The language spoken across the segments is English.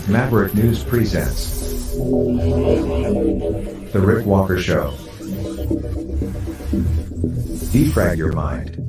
Maverick News presents The Rick Walker Show. Defrag your mind.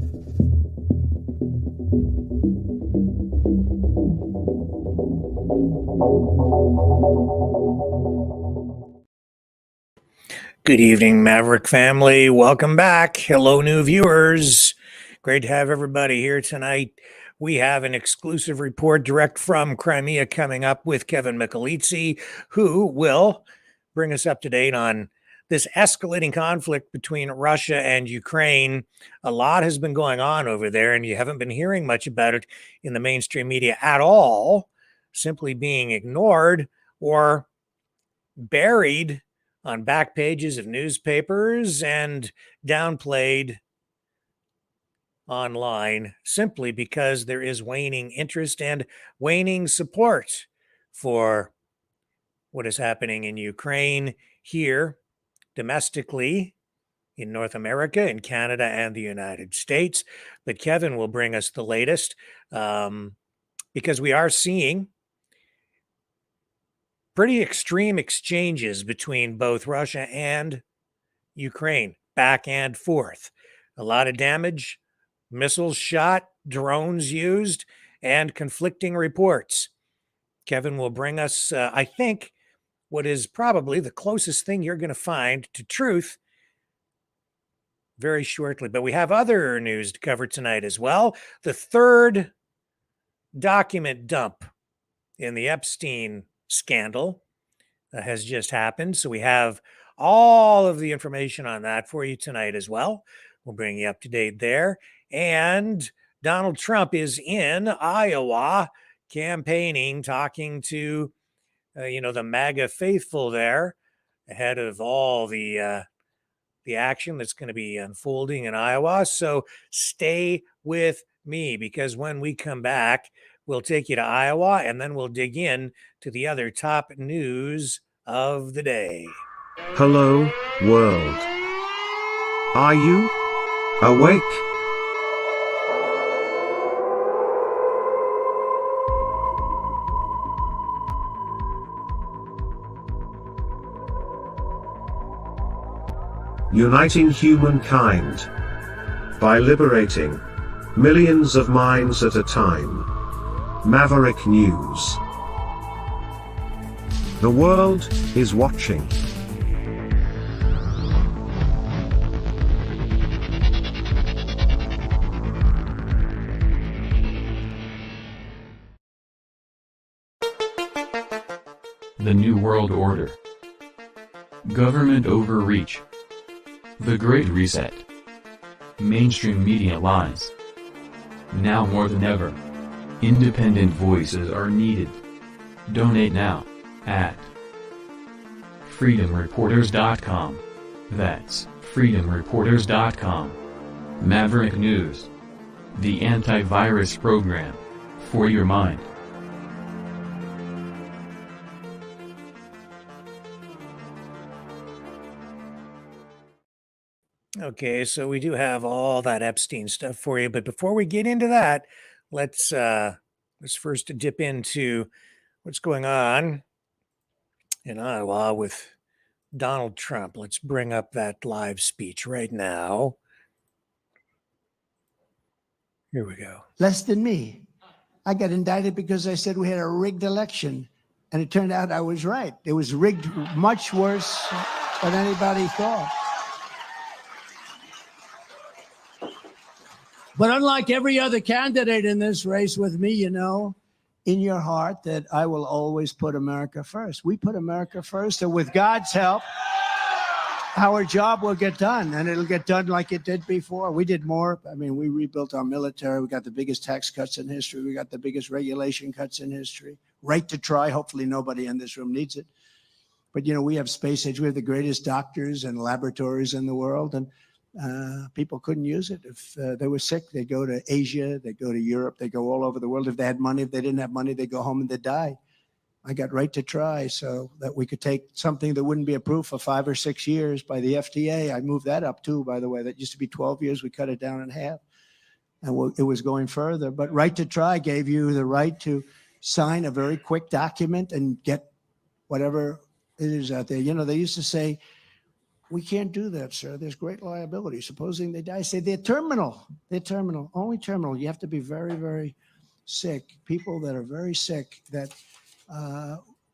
Good evening, Maverick family. Welcome back. Hello, new viewers. Great to have everybody here tonight. We have an exclusive report direct from Crimea coming up with Kevin Michelizzi, who will bring us up to date on this escalating conflict between Russia and Ukraine. A lot has been going on over there, and you haven't been hearing much about it in the mainstream media at all, simply being ignored or buried on back pages of newspapers and downplayed online simply because there is waning interest and waning support for what is happening in Ukraine here domestically in North America, in Canada, and the United States. But Kevin will bring us the latest because we are seeing pretty extreme exchanges between both Russia and Ukraine, back and forth. A lot of damage, missiles shot, drones used, and conflicting reports. Kevin will bring us, I think, what is probably the closest thing you're going to find to truth very shortly. But we have other news to cover tonight as well. The third document dump in the Epstein scandal has just happened. So we have all of the information on that for you tonight as well. We'll bring you up to date there. And Donald Trump is in Iowa campaigning, talking to, the MAGA faithful there ahead of all the action that's going to be unfolding in Iowa. So stay with me because when we come back, we'll take you to Iowa, and then we'll dig in to the other top news of the day. Hello, world. Are you awake? Uniting humankind by liberating millions of minds at a time. Maverick News. The world is watching. The New World Order. Government overreach. The Great Reset. Mainstream media lies. Now more than ever, independent voices are needed. Donate now at freedomreporters.com. That's freedomreporters.com. Maverick News. The antivirus program for your mind. Okay, so we do have all that Epstein stuff for you, but before we get into that, let's first dip into what's going on in Iowa with Donald Trump. Let's bring up that live speech right now. Here we go. Less than me. I got indicted because I said we had a rigged election, and it turned out I was right. It was rigged much worse than anybody thought. But unlike every other candidate in this race with me, you know, in your heart that I will always put America first. We put America first, and with God's help, our job will get done, and it'll get done like it did before. We did more. I mean, we rebuilt our military. We got the biggest tax cuts in history. We got the biggest regulation cuts in history. Right to try. Hopefully nobody in this room needs it. But, you know, we have space age. We have the greatest doctors and laboratories in the world, and people couldn't use it. If they were sick, they'd go to Asia, they'd go to Europe, they'd go all over the world. If they had money, if they didn't have money, they'd go home and they'd die. I got right to try so that we could take something that wouldn't be approved for 5 or 6 years by the FDA. I moved that up too, by the way. That used to be 12 years. We cut it down in half. And it was going further. But right to try gave you the right to sign a very quick document and get whatever it is out there. You know, they used to say, we can't do that, sir. There's great liability. Supposing they die, say they're terminal. They're terminal, only terminal. You have to be very, very sick. People that are very sick that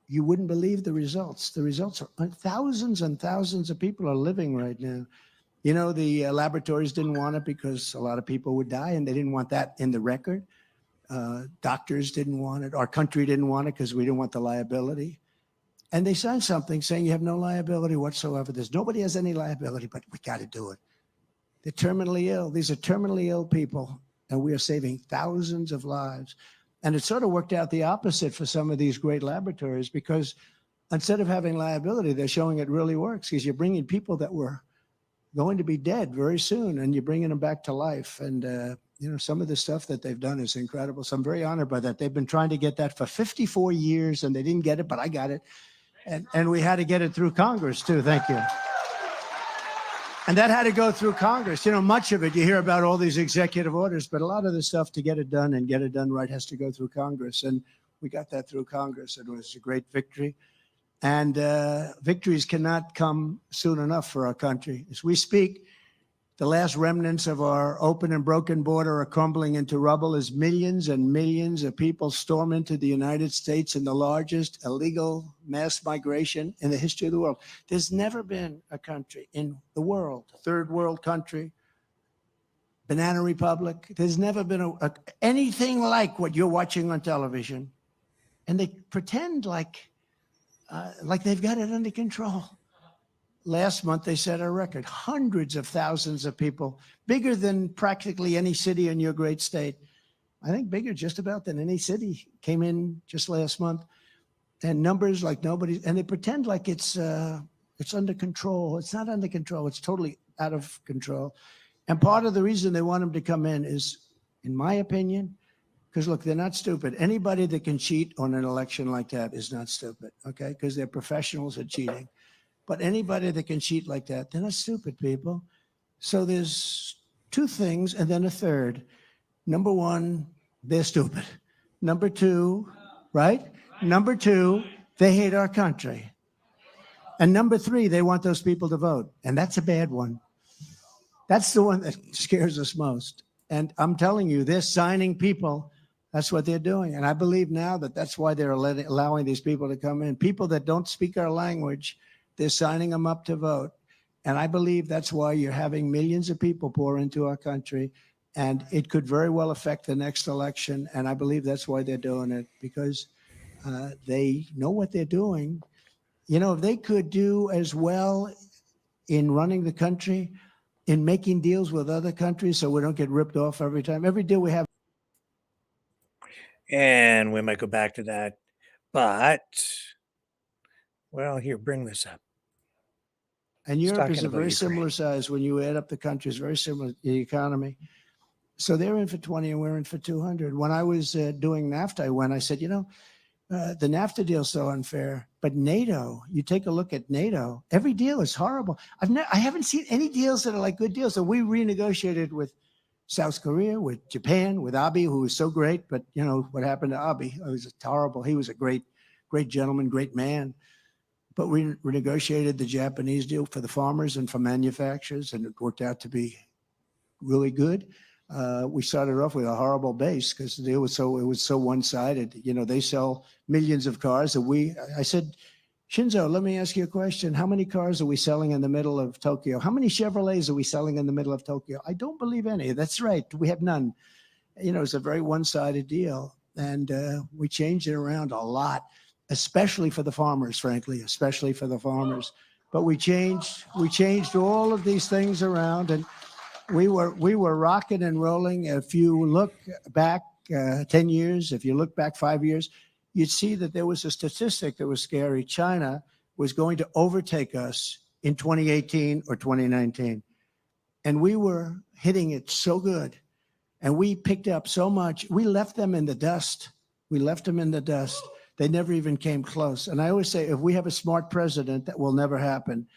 you wouldn't believe the results. The results are thousands and thousands of people are living right now. You know, the laboratories didn't want it because a lot of people would die, and they didn't want that in the record. Doctors didn't want it. Our country didn't want it because we didn't want the liability. And they signed something saying you have no liability whatsoever. Nobody has any liability, but we got to do it. They're terminally ill. These are terminally ill people, and we are saving thousands of lives. And it sort of worked out the opposite for some of these great laboratories, because instead of having liability, they're showing it really works, because you're bringing people that were going to be dead very soon, and you're bringing them back to life. And, you know, some of the stuff that they've done is incredible. So I'm very honored by that. They've been trying to get that for 54 years, and they didn't get it, but I got it. And we had to get it through Congress, too. Thank you. And that had to go through Congress. You know, much of it, you hear about all these executive orders, but a lot of the stuff to get it done and get it done right has to go through Congress. And we got that through Congress. It was a great victory. And victories cannot come soon enough for our country. As we speak, the last remnants of our open and broken border are crumbling into rubble as millions and millions of people storm into the United States in the largest illegal mass migration in the history of the world. There's never been a country in the world, third world country, banana republic. There's never been anything like what you're watching on television. And they pretend like they've got it under control. Last month, they set a record. Hundreds of thousands of people, bigger than practically any city in your great state. I think bigger just about than any city came in just last month. And numbers like nobody, and they pretend like it's under control. It's not under control. It's totally out of control. And part of the reason they want them to come in is, in my opinion, because look, they're not stupid. Anybody that can cheat on an election like that is not stupid, okay? Because they're professionals at cheating. But anybody that can cheat like that, they're not stupid people. So there's two things and then a third. Number one, they're stupid. Number two, right? Number two, they hate our country. And number three, they want those people to vote. And that's a bad one. That's the one that scares us most. And I'm telling you, they're signing people. That's what they're doing. And I believe now that that's why they're allowing these people to come in. People that don't speak our language, they're signing them up to vote. And I believe that's why you're having millions of people pour into our country. And it could very well affect the next election. And I believe that's why they're doing it, because they know what they're doing. You know, if they could do as well in running the country, in making deals with other countries so we don't get ripped off every time. Every deal we have. And we might go back to that. But, well, here, bring this up. And Europe is a very similar size. When you add up the countries, very similar to the economy. So they're in for 20 and we're in for 200. When I was doing NAFTA, I said, you know, the NAFTA deal is so unfair. But NATO, you take a look at NATO, every deal is horrible. I haven't seen any deals that are like good deals. So we renegotiated with South Korea, with Japan, with Abe, who was so great. But, you know, what happened to Abe? It was horrible. He was a great gentleman, great man. But we renegotiated the Japanese deal for the farmers and for manufacturers, and it worked out to be really good. We started off with a horrible base because it was so one-sided. You know, they sell millions of cars, and I said, Shinzo, let me ask you a question. How many cars are we selling in the middle of Tokyo? How many Chevrolets are we selling in the middle of Tokyo? I don't believe any. That's right. We have none. You know, it's a very one-sided deal, and we changed it around a lot, especially for the farmers, frankly, especially for the farmers. But we changed all of these things around, and we were rocking and rolling. If you look back 10 years, if you look back 5 years, you'd see that there was a statistic that was scary. China was going to overtake us in 2018 or 2019. And we were hitting it so good. And we picked up so much. We left them in the dust. They never even came close. And I always say, if we have a smart president, that will never happen.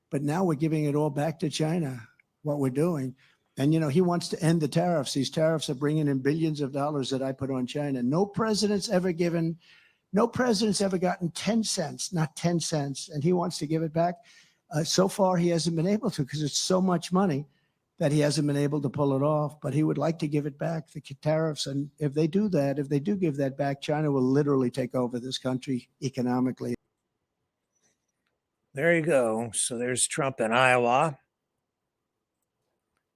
But now we're giving it all back to China, what we're doing. And, he wants to end the tariffs. These tariffs are bringing in billions of dollars that I put on China. No president's ever gotten 10 cents, not 10 cents. And he wants to give it back. So far, he hasn't been able to because it's so much money that he hasn't been able to pull it off. But he would like to give it back, the tariffs. And if they do that, if they do give that back, China will literally take over this country economically. There you go. So there's Trump in Iowa.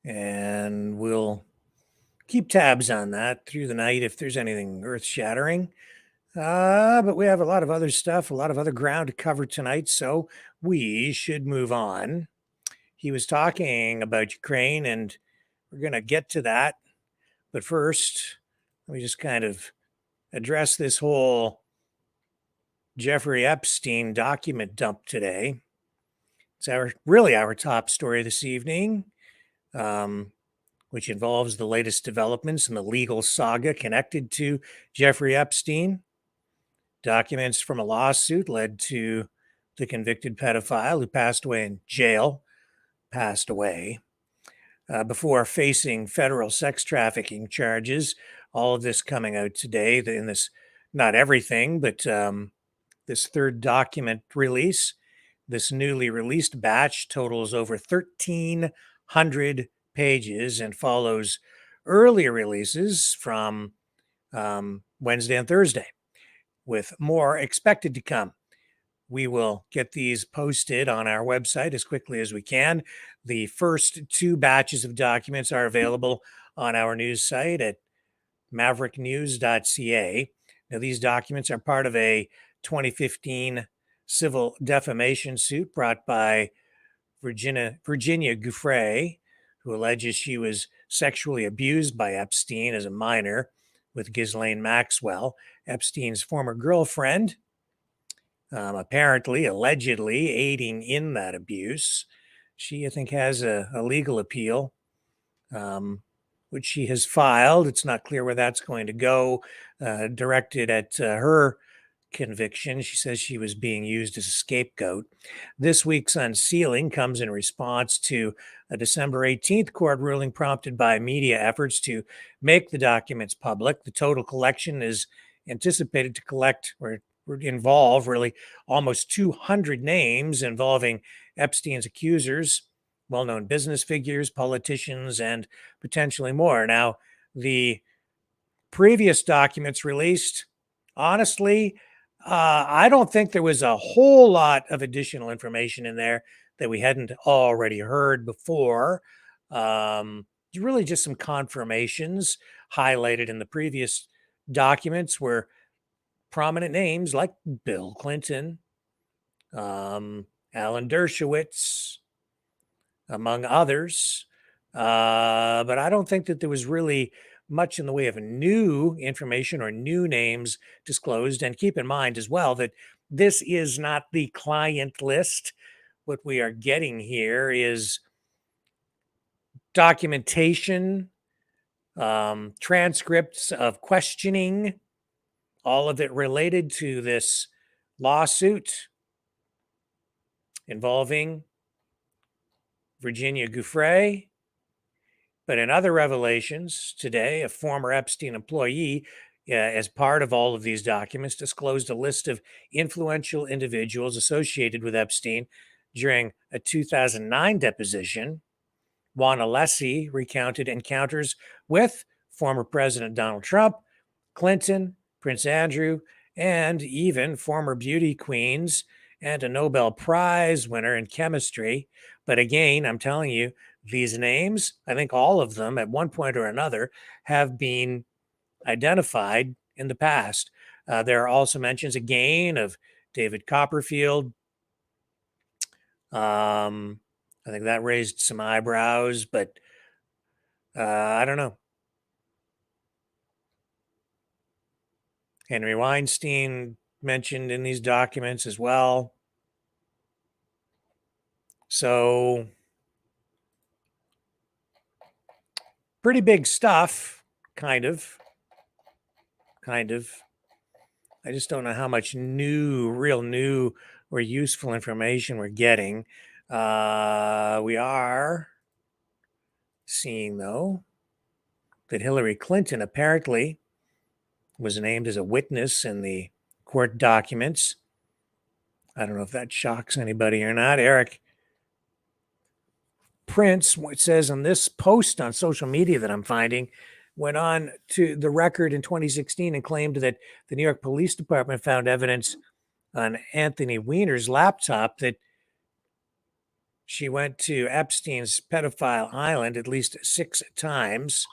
And we'll keep tabs on that through the night if there's anything earth-shattering. But we have a lot of other stuff, a lot of other ground to cover tonight, so we should move on. He was talking about Ukraine, and we're going to get to that. But first, let me just kind of address this whole Jeffrey Epstein document dump today. It's really our top story this evening. Which involves the latest developments in the legal saga connected to Jeffrey Epstein. Documents from a lawsuit led to the convicted pedophile who passed away in jail, before facing federal sex trafficking charges. All of this coming out today in this, not everything, but this third document release. This newly released batch totals over 1,300 pages and follows earlier releases from Wednesday and Thursday, with more expected to come. We will get these posted on our website as quickly as we can. The first two batches of documents are available on our news site at mavericknews.ca. Now, these documents are part of a 2015 civil defamation suit brought by Virginia Giuffre, who alleges she was sexually abused by Epstein as a minor with Ghislaine Maxwell, Epstein's former girlfriend, allegedly aiding in that abuse. She, I think, has a legal appeal, which she has filed. It's not clear where that's going to go, directed at her conviction. She says she was being used as a scapegoat. This week's unsealing comes in response to a December 18th court ruling prompted by media efforts to make the documents public. The total collection is anticipated to collect or involve really almost 200 names involving Epstein's accusers, well-known business figures, politicians, and potentially more. Now, the previous documents released, honestly, I don't think there was a whole lot of additional information in there that we hadn't already heard before. Really just some confirmations highlighted in the previous documents were prominent names like Bill Clinton, Alan Dershowitz, among others. But I don't think that there was really much in the way of new information or new names disclosed. And keep in mind as well that this is not the client list. What we are getting here is documentation, transcripts of questioning, all of it related to this lawsuit involving Virginia Giuffre. But in other revelations today, a former Epstein employee, as part of all of these documents, disclosed a list of influential individuals associated with Epstein during a 2009 deposition. Juan Alessi recounted encounters with former President Donald Trump, Clinton, Prince Andrew, and even former beauty queens and a Nobel Prize winner in chemistry. But again, I'm telling you, these names, I think all of them at one point or another have been identified in the past. There are also mentions again of David Copperfield. I think that raised some eyebrows, but I don't know. Henry Weinstein mentioned in these documents as well. So pretty big stuff, kind of. I just don't know how much real new or useful information we're getting. We are seeing, though, that Hillary Clinton apparently was named as a witness in the court documents. I don't know if that shocks anybody or not. Eric Prince, it says on this post on social media that I'm finding, went on to the record in 2016 and claimed that the New York Police Department found evidence on Anthony Weiner's laptop that she went to Epstein's pedophile island at least 6 times.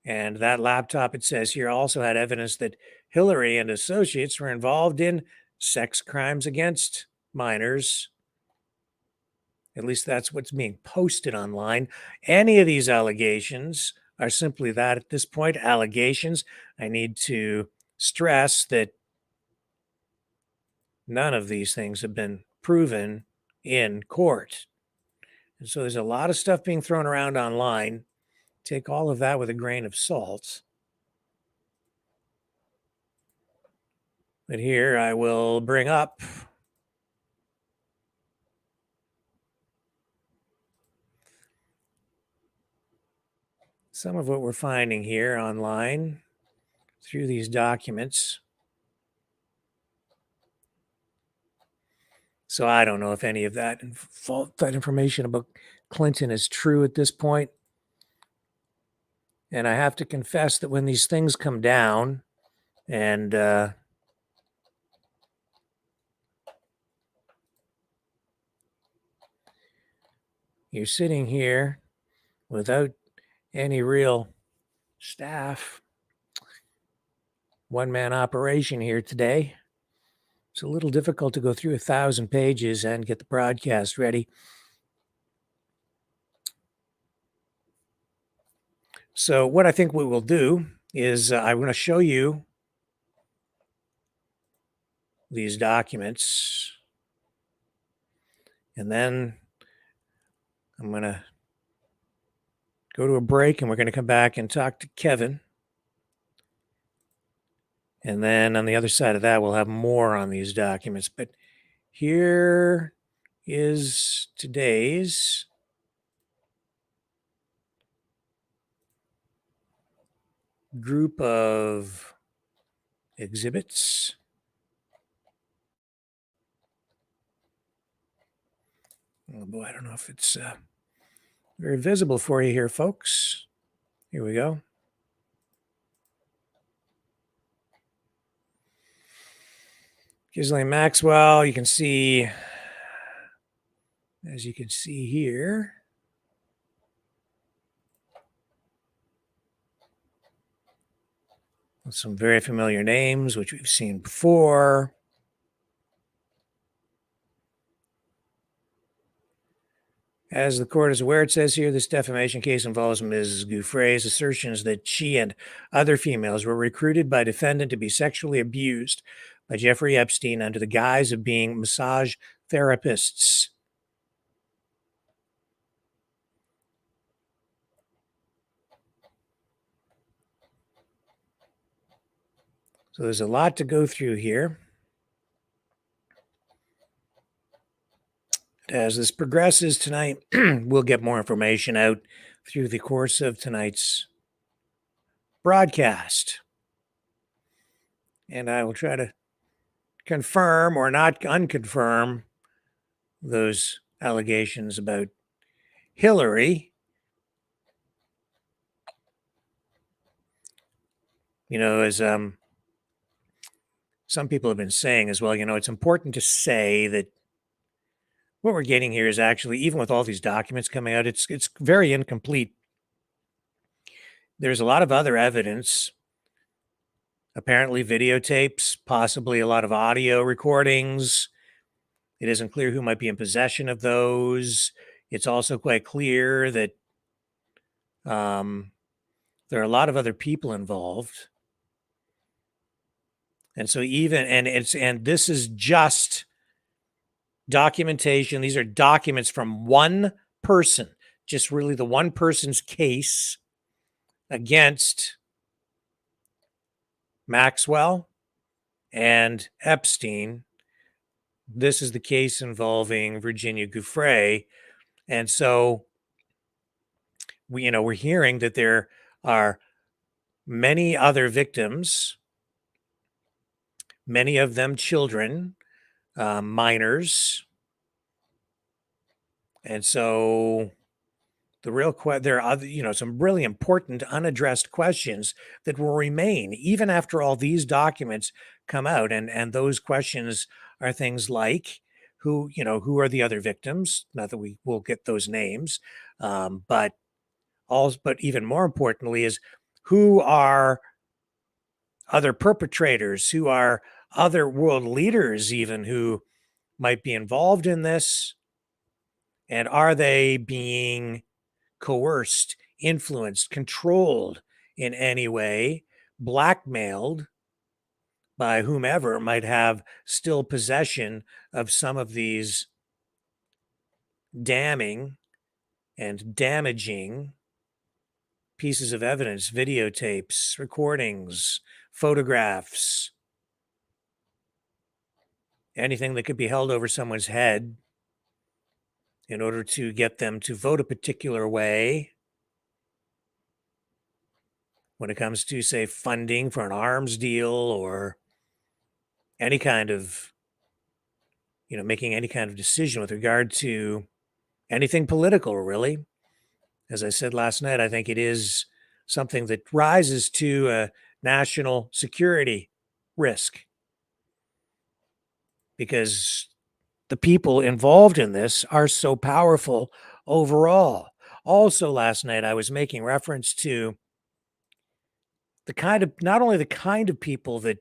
And that laptop, it says here, also had evidence that Hillary and associates were involved in sex crimes against minors. At least that's what's being posted online. Any of these allegations are simply that at this point, allegations. I need to stress that none of these things have been proven in court. And so there's a lot of stuff being thrown around online. Take all of that with a grain of salt. But here I will bring up some of what we're finding here online through these documents. So I don't know if any of that information about Clinton is true at this point. And I have to confess that when these things come down and you're sitting here without any real staff, one-man operation here today, it's a little difficult to go through 1,000 pages and get the broadcast ready. So what I think we will do is I'm going to show you these documents, and then I'm going to go to a break, and we're going to come back and talk to Kevin. And then on the other side of that, we'll have more on these documents. But here is today's group of exhibits. Oh boy, I don't know if it's very visible for you here, folks. Here we go. Ghislaine Maxwell, you can see, as you can see here, some very familiar names, which we've seen before. As the court is aware, it says here, this defamation case involves Ms. Giuffre's assertions that she and other females were recruited by defendant to be sexually abused by Jeffrey Epstein under the guise of being massage therapists. So there's a lot to go through here. As this progresses tonight, we'll get more information out through the course of tonight's broadcast. And I will try to confirm or not unconfirm those allegations about Hillary. You know, as some people have been saying as well, you know, it's important to say that what we're getting here is actually, even with all these documents coming out, it's very incomplete. There's a lot of other evidence, apparently videotapes, possibly a lot of audio recordings. It isn't clear who might be in possession of those. It's also quite clear that there are a lot of other people involved. And so and this is just documentation. These are documents from one person, just really the one person's case against Maxwell and Epstein. This is the case involving Virginia Giuffre. And so we're hearing that there are many other victims, many of them children, minors. And so there are other, some really important unaddressed questions that will remain even after all these documents come out. And those questions are things like who are the other victims? Not that we will get those names, but even more importantly is who are other perpetrators, who are other world leaders, even who might be involved in this, and are they being coerced, influenced, controlled in any way, blackmailed by whomever might have still possession of some of these damning and damaging pieces of evidence, videotapes, recordings, photographs, anything that could be held over someone's head in order to get them to vote a particular way when it comes to, say, funding for an arms deal or any kind of, making any kind of decision with regard to anything political, really. As I said last night, I think it is something that rises to a national security risk because the people involved in this are so powerful overall. Also, last night, I was making reference to not only the kind of people that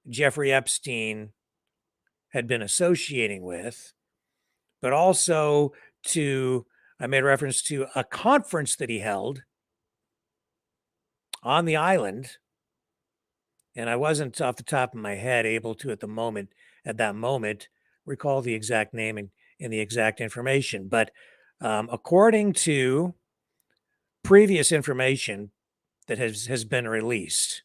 Jeffrey Epstein had been associating with, but also I made reference to a conference that he held on the island. And I wasn't off the top of my head able to at that moment, recall the exact name and the exact information. But according to previous information that has been released,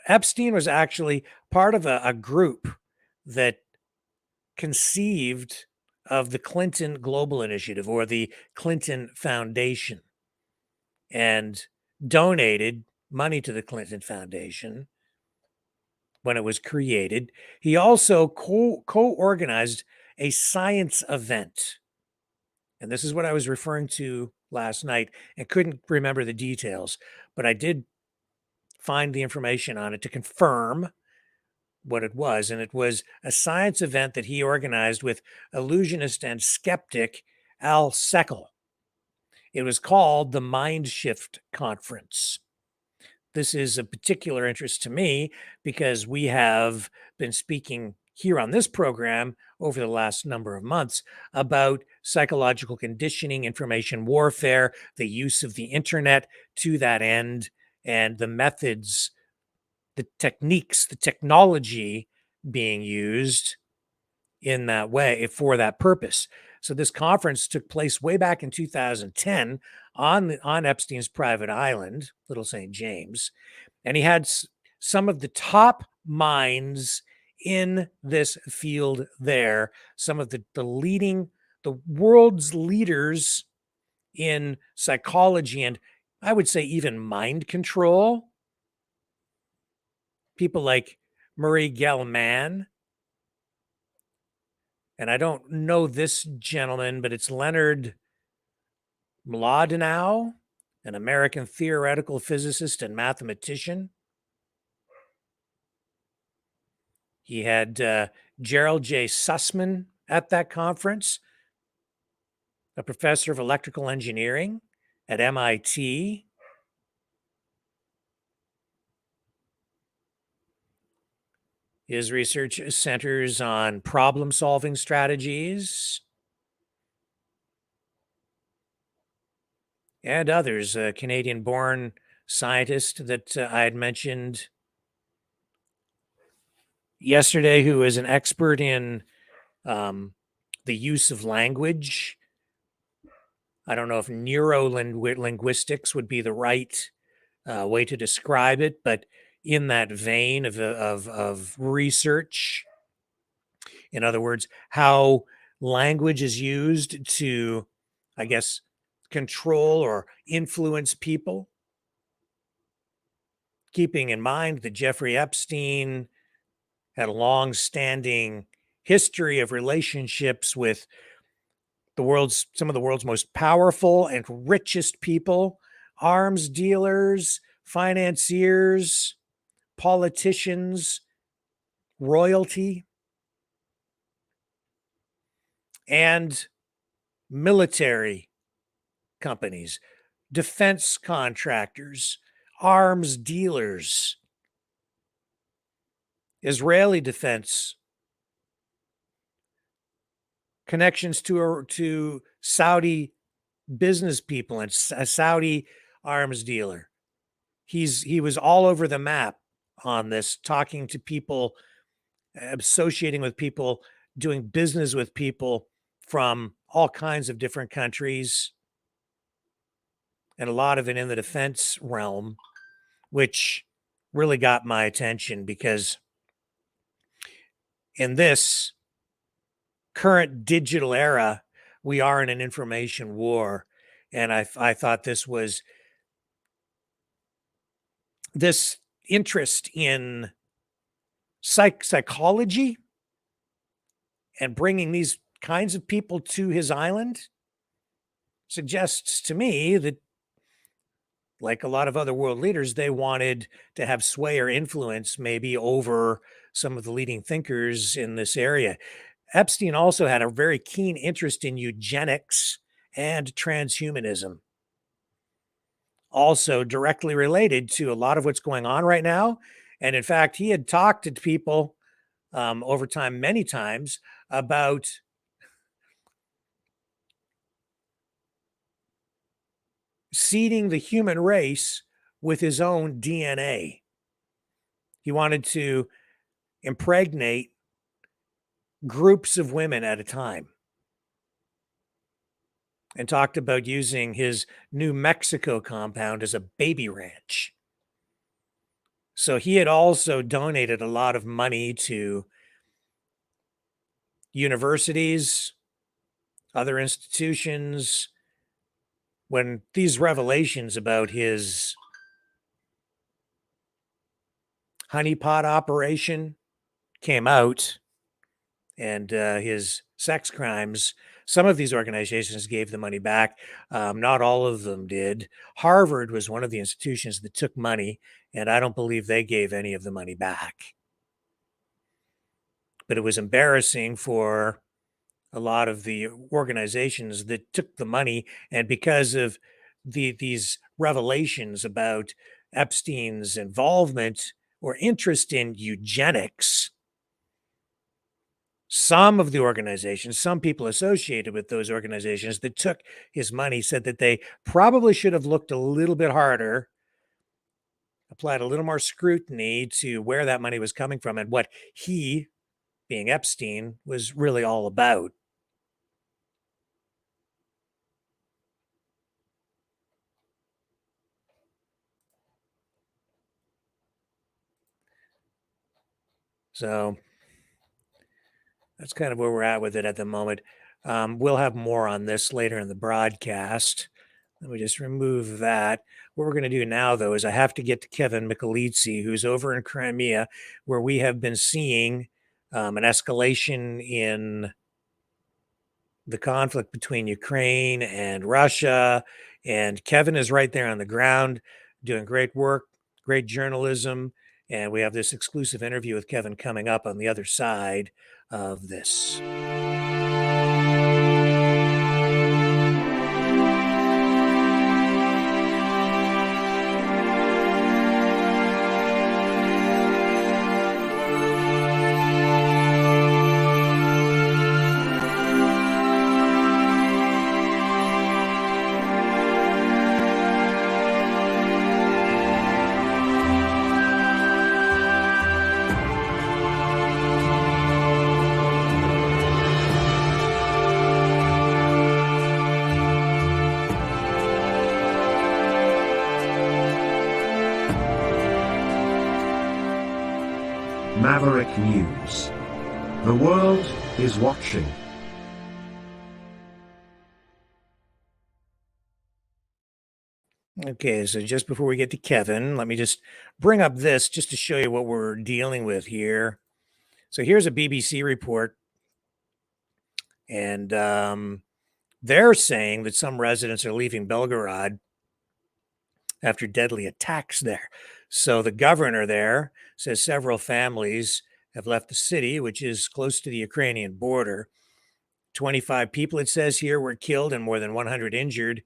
Epstein was actually part of a group that conceived of the Clinton Global Initiative or the Clinton Foundation and donated money to the Clinton Foundation when it was created. He also co-organized a science event. And this is what I was referring to last night and couldn't remember the details, but I did find the information on it to confirm what it was. And it was a science event that he organized with illusionist and skeptic Al Seckel. It was called the Mind Shift Conference. This is of particular interest to me because we have been speaking here on this program over the last number of months about psychological conditioning, information warfare, the use of the internet to that end, and the methods, the techniques, the technology being used in that way for that purpose. So this conference took place way back in 2010 on Epstein's private island, Little St. James, and he had some of the top minds in this field there, some of the world's leaders in psychology and I would say even mind control. People like Murray Gell-Mann, and I don't know this gentleman, but it's Leonard Mlodinow, an American theoretical physicist and mathematician. He had Gerald J. Sussman at that conference, a professor of electrical engineering at MIT. His research centers on problem-solving strategies and others. A Canadian-born scientist that I had mentioned yesterday who is an expert in the use of language. I don't know if neurolinguistics would be the right way to describe it, but in that vein of research. In other words, how language is used to, I guess, control or influence people. Keeping in mind that Jeffrey Epstein had a long-standing history of relationships with some of the world's most powerful and richest people, arms dealers, financiers, politicians, royalty, and military companies, defense contractors, arms dealers, Israeli defense, connections to Saudi business people and a Saudi arms dealer. He was all over the map on this, talking to people, associating with people, doing business with people from all kinds of different countries, and a lot of it in the defense realm, which really got my attention because in this current digital era, we are in an information war. And I thought this interest in psychology and bringing these kinds of people to his island suggests to me that, like a lot of other world leaders, they wanted to have sway or influence maybe over some of the leading thinkers in this area. Epstein also had a very keen interest in eugenics and transhumanism, also directly related to a lot of what's going on right now. And in fact, he had talked to people over time, many times, about seeding the human race with his own DNA. He wanted to impregnate groups of women at a time, and talked about using his New Mexico compound as a baby ranch. So he had also donated a lot of money to universities, other institutions. When these revelations about his honeypot operation came out, and his sex crimes, some of these organizations gave the money back. Not all of them did. Harvard was one of the institutions that took money, and I don't believe they gave any of the money back. But it was embarrassing for a lot of the organizations that took the money, and because of these revelations about Epstein's involvement or interest in eugenics, some of the organizations, some people associated with those organizations that took his money said that they probably should have looked a little bit harder, applied a little more scrutiny to where that money was coming from and what he, being Epstein, was really all about. So that's kind of where we're at with it at the moment. We'll have more on this later in the broadcast. Let me just remove that. What we're going to do now, though, is I have to get to Kevin Michelizzi, who's over in Crimea, where we have been seeing an escalation in the conflict between Ukraine and Russia. And Kevin is right there on the ground doing great work, great journalism. And we have this exclusive interview with Kevin coming up on the other side of this. Maverick News. The world is watching. Okay, so just before we get to Kevin, let me just bring up this just to show you what we're dealing with here. So here's a BBC report, and they're saying that some residents are leaving Belgorod after deadly attacks there. So the governor there says several families have left the city, which is close to the Ukrainian border. 25 people, it says here, were killed and more than 100 injured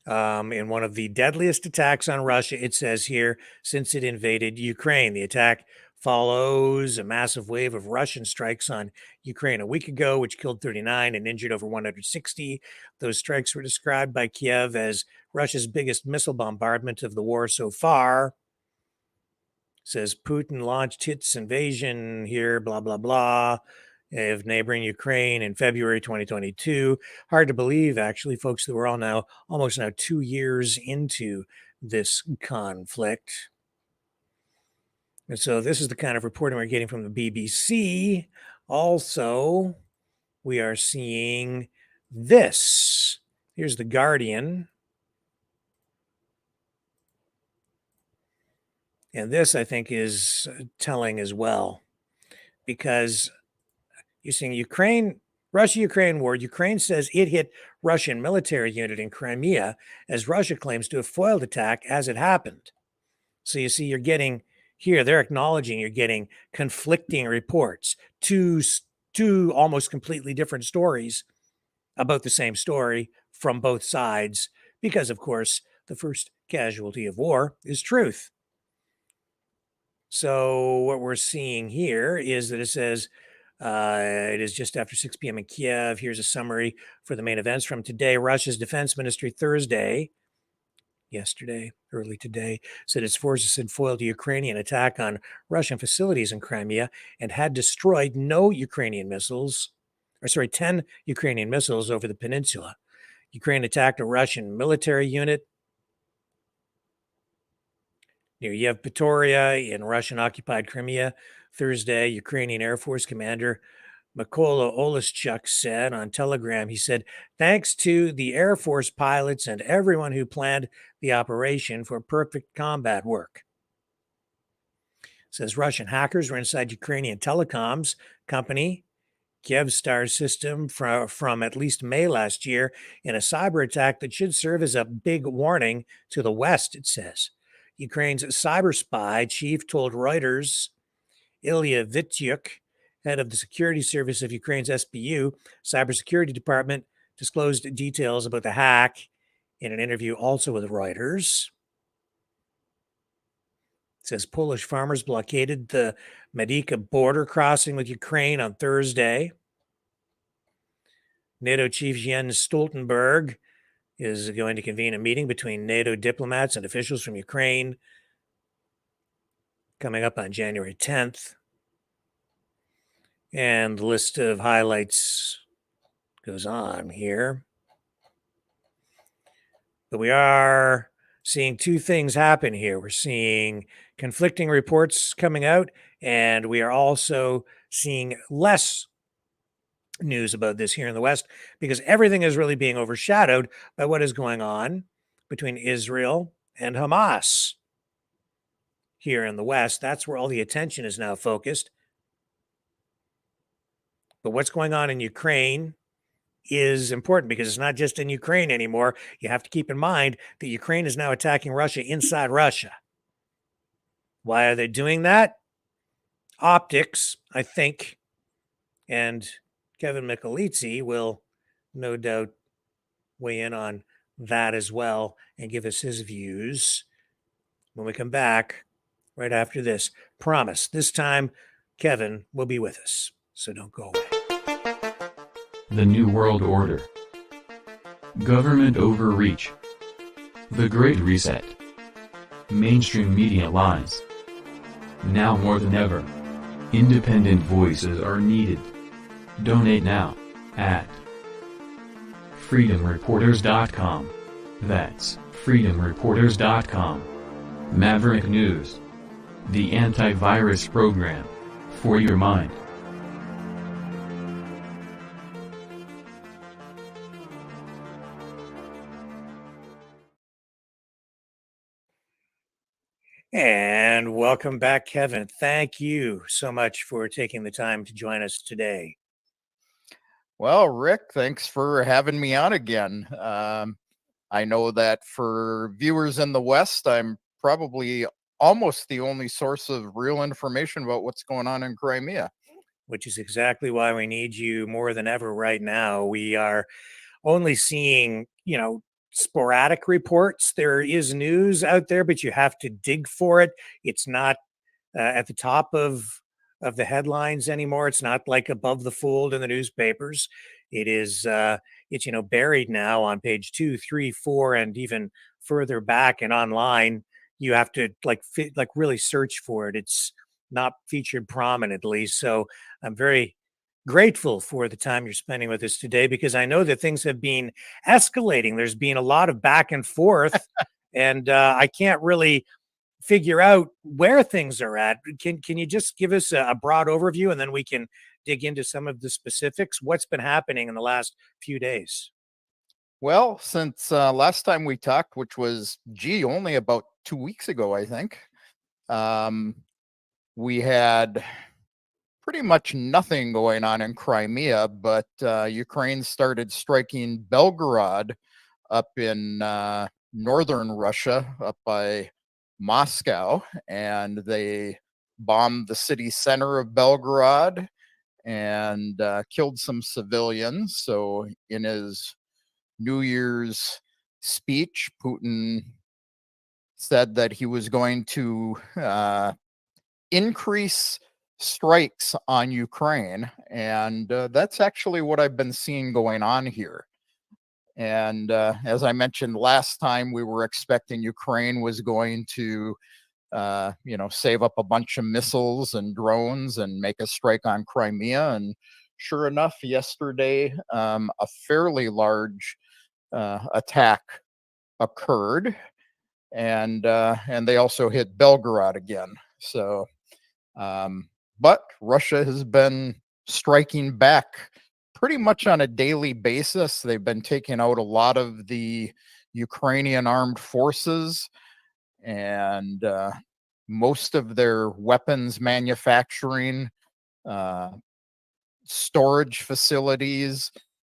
in one of the deadliest attacks on Russia, it says here, since it invaded Ukraine. The attack follows a massive wave of Russian strikes on Ukraine a week ago, which killed 39 and injured over 160. Those strikes were described by Kiev as Russia's biggest missile bombardment of the war so far. Says Putin launched its invasion here, blah, blah, blah, of neighboring Ukraine in February 2022. Hard to believe, actually, folks, that we're all now almost 2 years into this conflict. And so this is the kind of reporting we're getting from the BBC. Also, we are seeing this. Here's The Guardian. And this, I think, is telling as well, because you're seeing Russia-Ukraine war. Ukraine says it hit Russian military unit in Crimea, as Russia claims to have foiled attack as it happened. So you see, you're getting here, they're acknowledging you're getting conflicting reports, two almost completely different stories about the same story from both sides, because, of course, the first casualty of war is truth. So what we're seeing here is that it says it is just after 6 p.m. in Kiev. Here's a summary for the main events from today. Russia's defense ministry early today, said its forces had foiled a Ukrainian attack on Russian facilities in Crimea and had destroyed 10 Ukrainian missiles over the peninsula. Ukraine attacked a Russian military unit near Yevpatoria in Russian-occupied Crimea Thursday. Ukrainian Air Force Commander Mykola Oleschuk said on Telegram, he said, thanks to the Air Force pilots and everyone who planned the operation for perfect combat work. Says Russian hackers were inside Ukrainian telecoms company Kyivstar system from at least May last year in a cyber attack that should serve as a big warning to the West, it says. Ukraine's cyber spy chief told Reuters Ilya Vityuk, head of the security service of Ukraine's SBU, cybersecurity department, disclosed details about the hack in an interview also with Reuters. It says Polish farmers blockaded the Medyka border crossing with Ukraine on Thursday. NATO chief Jens Stoltenberg is going to convene a meeting between NATO diplomats and officials from Ukraine coming up on January 10th. And the list of highlights goes on here. But we are seeing two things happen here. We're seeing conflicting reports coming out, and we are also seeing less news about this here in the West, because everything is really being overshadowed by what is going on between Israel and Hamas here in the West. That's where all the attention is now focused. But what's going on in Ukraine is important, because it's not just in Ukraine anymore. You have to keep in mind that Ukraine is now attacking Russia inside Russia. Why are they doing that? Optics, I think, and Kevin Michelizzi will no doubt weigh in on that as well and give us his views when we come back right after this. Promise, this time Kevin will be with us, so don't go away. The New World Order. Government overreach. The Great Reset. Mainstream media lies. Now more than ever, independent voices are needed. Donate now at freedomreporters.com. That's freedomreporters.com. Maverick News. The antivirus program for your mind. And welcome back, Kevin. Thank you so much for taking the time to join us today. Well, Rick, thanks for having me on again. I know that for viewers in the West, I'm probably almost the only source of real information about what's going on in Crimea. Which is exactly why we need you more than ever right now. We are only seeing, sporadic reports. There is news out there, but you have to dig for it. It's not at the top of the headlines anymore. It's not like above the fold in the newspapers. It is it's buried now on page 2, 3, 4, and even further back and online. You have to like really search for it. It's not featured prominently. So I'm very grateful for the time you're spending with us today because I know that things have been escalating. There's been a lot of back and forth, and I can't really figure out where things are at. Can you just give us a broad overview and then we can dig into some of the specifics? What's been happening in the last few days? Well, since last time we talked, which was, only about 2 weeks ago, I think, we had pretty much nothing going on in Crimea, but Ukraine started striking Belgorod up in northern Russia, up by Moscow, and they bombed the city center of Belgorod and killed some civilians. So, in his New Year's speech, Putin said that he was going to increase strikes on Ukraine. And that's actually what I've been seeing going on here. And as I mentioned last time, we were expecting Ukraine was going to, save up a bunch of missiles and drones and make a strike on Crimea. And sure enough, yesterday, a fairly large attack occurred, and they also hit Belgorod again. So, but Russia has been striking back pretty much on a daily basis. They've been taking out a lot of the Ukrainian armed forces and most of their weapons manufacturing, storage facilities,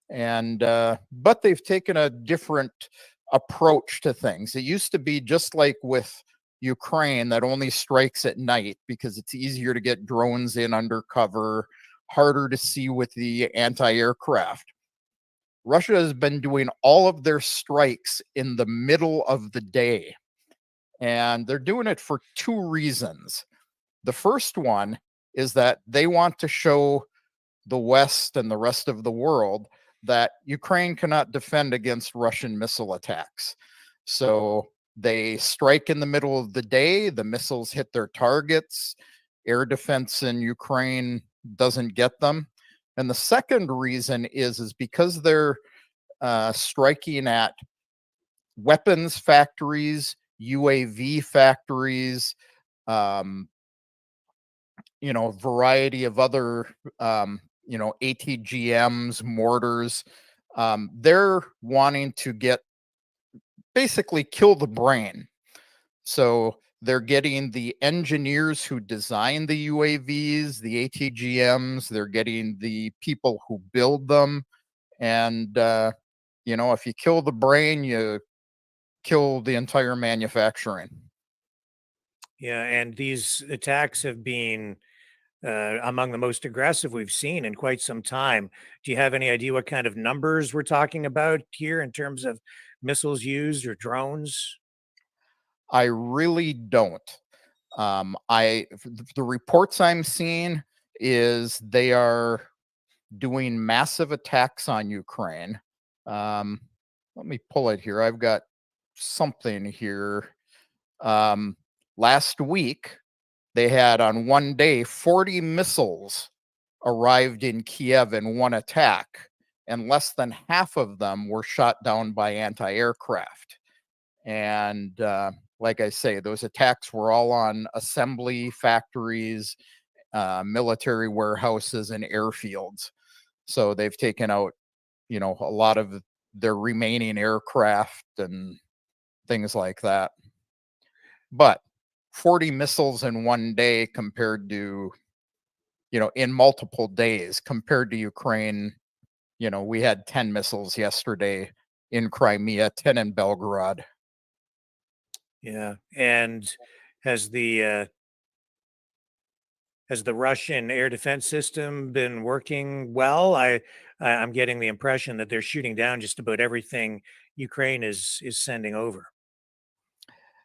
and but they've taken a different approach to things. It used to be just like with Ukraine that only strikes at night because it's easier to get drones in undercover, harder to see with the anti-aircraft. Russia has been doing all of their strikes in the middle of the day, and they're doing it for two reasons. The first one is that they want to show the West and the rest of the world that Ukraine cannot defend against Russian missile attacks. So they strike in the middle of the day, the missiles hit their targets, air defense in Ukraine doesn't get them. And the second reason is because they're striking at weapons factories, UAV factories, variety of other, ATGMs, mortars. They're wanting to basically kill the brain. So they're getting the engineers who design the UAVs, the ATGMs, they're getting the people who build them. And, if you kill the brain, you kill the entire manufacturing. Yeah, and these attacks have been among the most aggressive we've seen in quite some time. Do you have any idea what kind of numbers we're talking about here in terms of missiles used or drones? I really don't. The reports I'm seeing is they are doing massive attacks on Ukraine. Let me pull it here. I've got something here. Last week, they had on one day 40 missiles arrived in Kiev in one attack, and less than half of them were shot down by anti-aircraft. And like I say, those attacks were all on assembly factories, military warehouses, and airfields. So they've taken out, a lot of their remaining aircraft and things like that. But 40 missiles in one day compared to, in multiple days compared to Ukraine. We had 10 missiles yesterday in Crimea, 10 in Belgorod. Yeah. And has the Russian air defense system been working well? I'm getting the impression that they're shooting down just about everything Ukraine is sending over.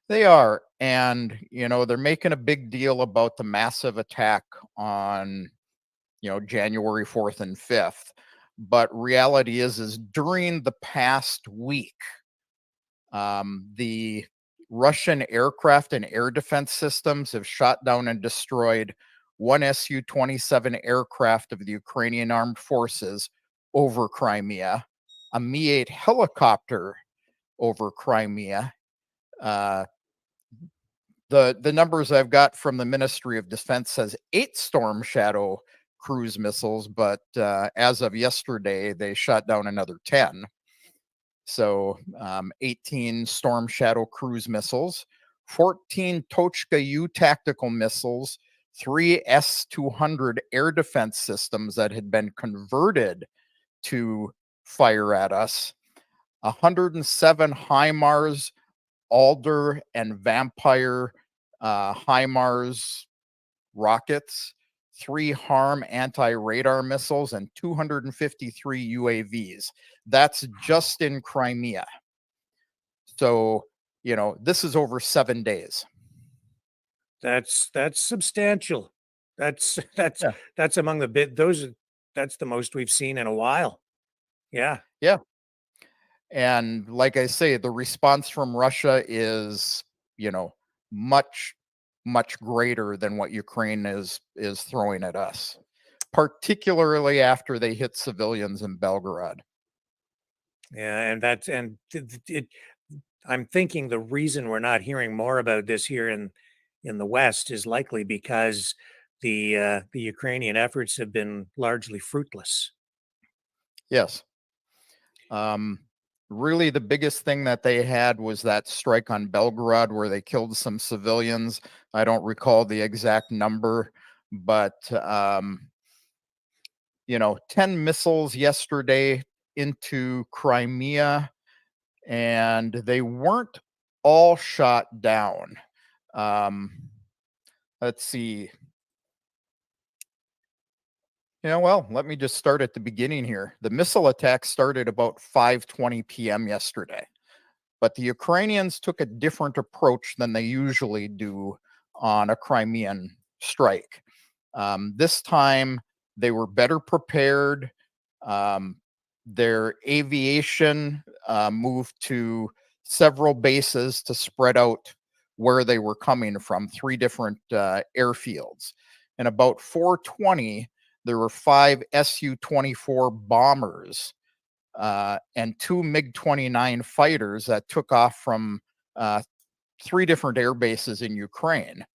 They are. And, they're making a big deal about the massive attack on, January 4th and 5th. But reality is during the past week, the Russian aircraft and air defense systems have shot down and destroyed one Su-27 aircraft of the Ukrainian armed forces over Crimea, a Mi-8 helicopter over Crimea. The numbers I've got from the Ministry of Defense says 8 Storm Shadow cruise missiles, but as of yesterday, they shot down another 10. So 18 Storm Shadow cruise missiles, 14 Tochka U tactical missiles, 3 S-200 air defense systems that had been converted to fire at us, 107 HIMARS, Alder, and Vampire HIMARS rockets, 3 HARM anti-radar missiles, and 253 UAVs. That's just in Crimea. So, this is over 7 days. That's substantial. That's Yeah. that's among the that's the most we've seen in a while. Yeah. Yeah. And like I say, the response from Russia is, much, much greater than what Ukraine is throwing at us, particularly after they hit civilians in Belgorod. Yeah, and that's and it, I'm thinking the reason we're not hearing more about this here in the West is likely because the Ukrainian efforts have been largely fruitless. Yes. Really, the biggest thing that they had was that strike on Belgorod where they killed some civilians. I don't recall the exact number, but 10 missiles yesterday into Crimea, and they weren't all shot down. Let's see. Well, let me just start at the beginning here. The missile attack started about 5:20 p.m. yesterday, but the Ukrainians took a different approach than they usually do on a Crimean strike. This time, they were better prepared. Their aviation moved to several bases to spread out where they were coming from, 3 different airfields. And about 4:20, there were 5 Su-24 bombers and 2 MiG-29 fighters that took off from 3 different air bases in Ukraine.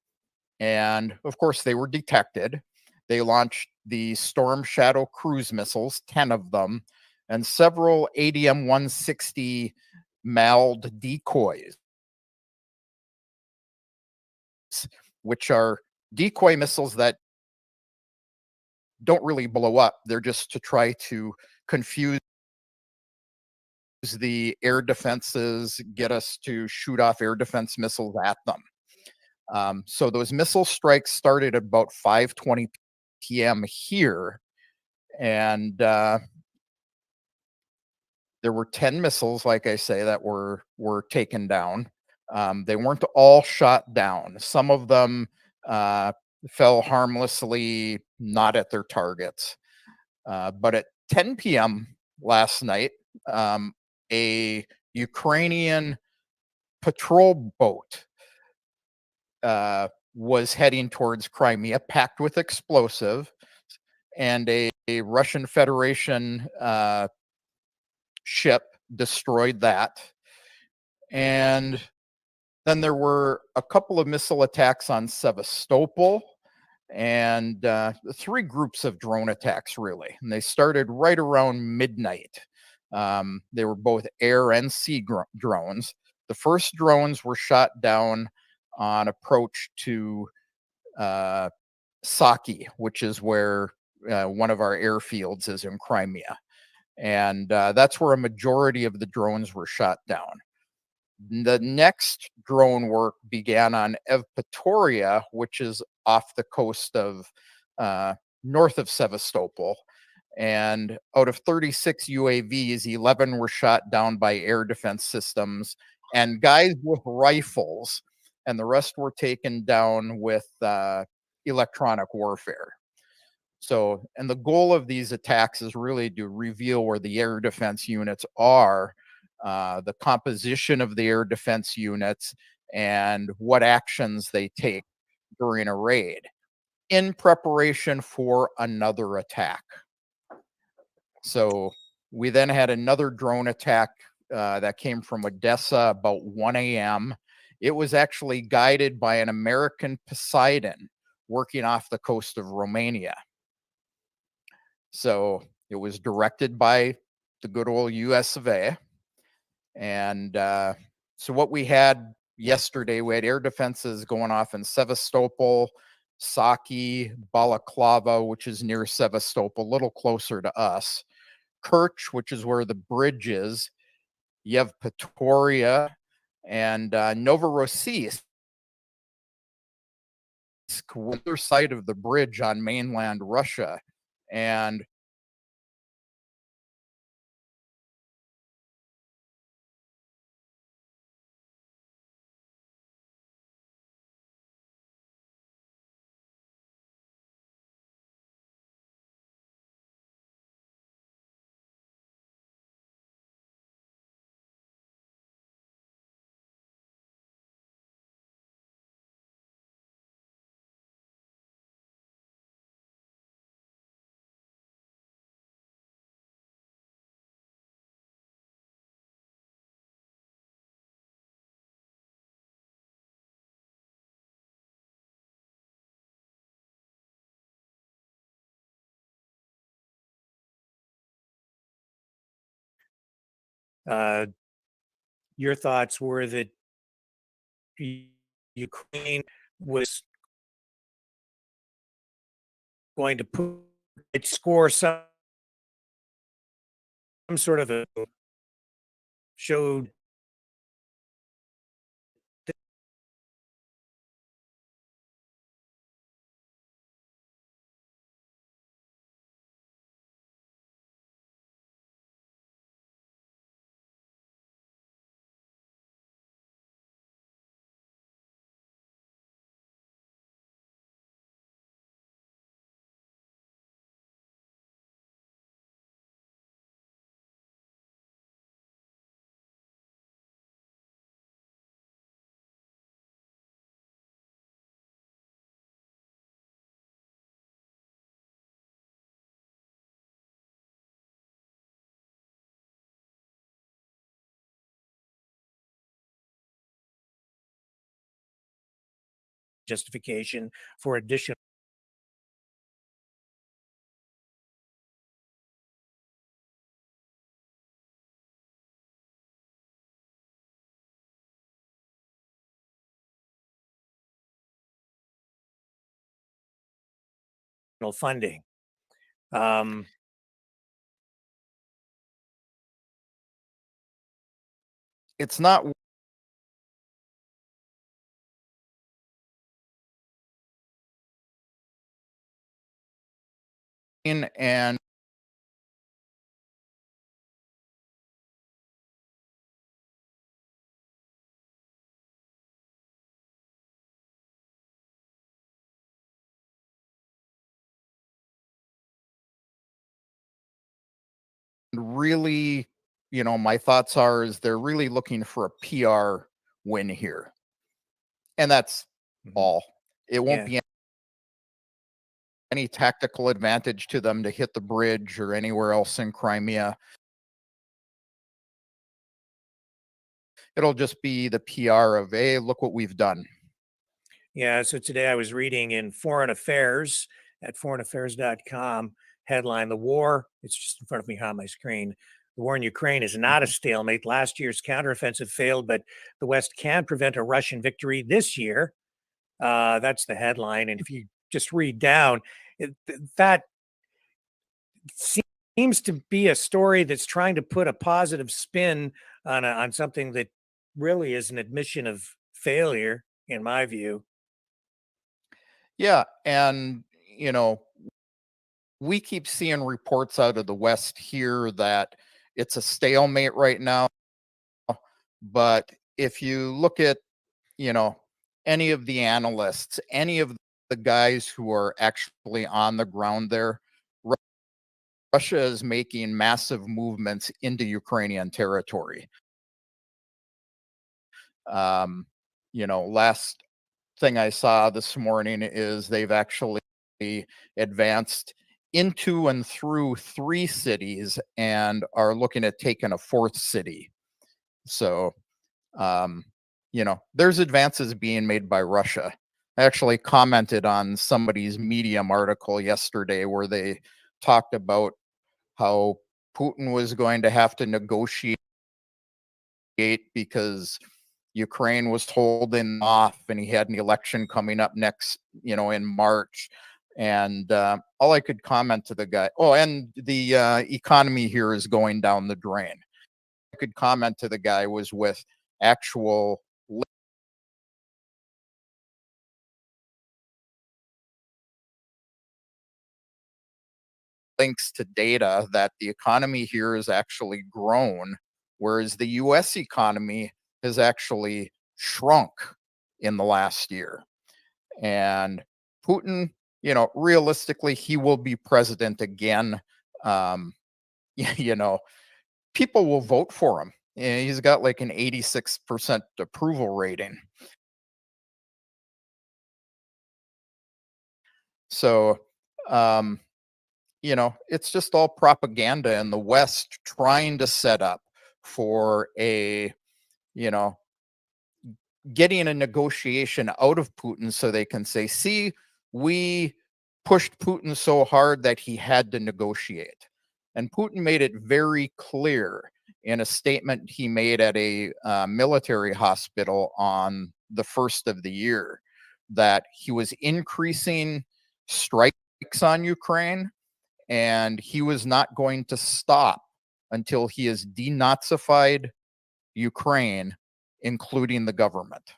And of course, they were detected. They launched the Storm Shadow cruise missiles, 10 of them, and several ADM-160 MALD decoys, which are decoy missiles that don't really blow up. They're just to try to confuse the air defenses, get us to shoot off air defense missiles at them. So those missile strikes started at about 5:20 p.m. here, and there were 10 missiles, like I say, that were taken down. They weren't all shot down. Some of them fell harmlessly, not at their targets. But at 10 p.m. last night, a Ukrainian patrol boat was heading towards Crimea, packed with explosive, and a Russian Federation ship destroyed that. And then there were a couple of missile attacks on Sevastopol and 3 groups of drone attacks, really. And they started right around midnight. They were both air and sea drones. The first drones were shot down on approach to Saki, which is where one of our airfields is in Crimea. And that's where a majority of the drones were shot down. The next drone work began on Evpatoria, which is off the coast of north of Sevastopol. And out of 36 UAVs, 11 were shot down by air defense systems and guys with rifles, and the rest were taken down with electronic warfare. So, and the goal of these attacks is really to reveal where the air defense units are, the composition of the air defense units, and what actions they take during a raid in preparation for another attack. So we then had another drone attack that came from Odessa about 1 a.m. It was actually guided by an American Poseidon working off the coast of Romania. So it was directed by the good old US of A. And so what we had yesterday, we had air defenses going off in Sevastopol, Saki, Balaklava, which is near Sevastopol, a little closer to us, Kerch, which is where the bridge is, Yevpatoria, and Novorossiysk, the other side of the bridge on mainland Russia. And Your thoughts were that Ukraine was going to put it score some sort of a showed justification for additional funding. it's not and really, you know, my thoughts are is they're really looking for a PR win here. And that's all. It won't be any tactical advantage to them to hit the bridge or anywhere else in Crimea. It'll just be the PR of, hey, look what we've done. Yeah. So today I was reading in Foreign Affairs at foreignaffairs.com headline, the war, it's just in front of me on my screen. The war in Ukraine is not a stalemate. Last year's counteroffensive failed, but the West can prevent a Russian victory this year. That's the headline. And if you just read down, that seems to be a story that's trying to put a positive spin on something that really is an admission of failure, in my view. Yeah, and we keep seeing reports out of the West here that it's a stalemate right now. But if you look at, any of the analysts, any of the guys who are actually on the ground there, Russia is making massive movements into Ukrainian territory. Last thing I saw this morning is they've actually advanced into and through 3 cities and are looking at taking a 4th city. So, there's advances being made by Russia. I actually commented on somebody's Medium article yesterday where they talked about how Putin was going to have to negotiate because Ukraine was holding off and he had an election coming up next, in March. And all I could comment to the guy, and the economy here is going down the drain. I could comment to the guy was with actual links to data that the economy here has actually grown, whereas the US economy has actually shrunk in the last year. And Putin, realistically, he will be president again. People will vote for him. He's got like an 86% approval rating. So, it's just all propaganda in the West trying to set up for getting a negotiation out of Putin so they can say, see, we pushed Putin so hard that he had to negotiate. And Putin made it very clear in a statement he made at a military hospital on the 1st of the year that he was increasing strikes on Ukraine and he was not going to stop until he has denazified Ukraine, including the government.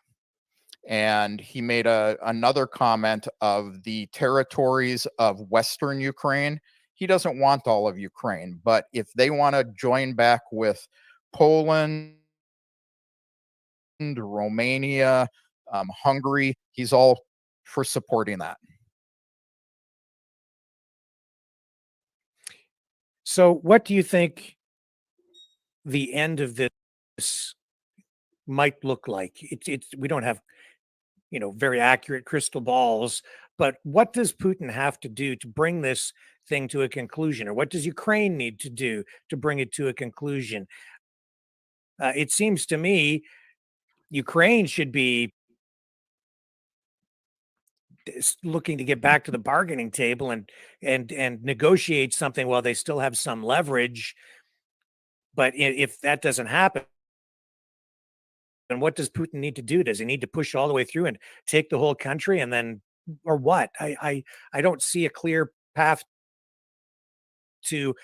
And he made another comment of the territories of Western Ukraine. He doesn't want all of Ukraine, but if they want to join back with Poland, Romania, Hungary, he's all for supporting that. So, what do you think the end of this might look like? We don't have, very accurate crystal balls, but what does Putin have to do to bring this thing to a conclusion, or what does Ukraine need to do to bring it to a conclusion? It seems to me Ukraine should be looking to get back to the bargaining table and negotiate something while they still have some leverage. But if that doesn't happen, then what does Putin need to do? Does he need to push all the way through and take the whole country, and then, or what? I don't see a clear path to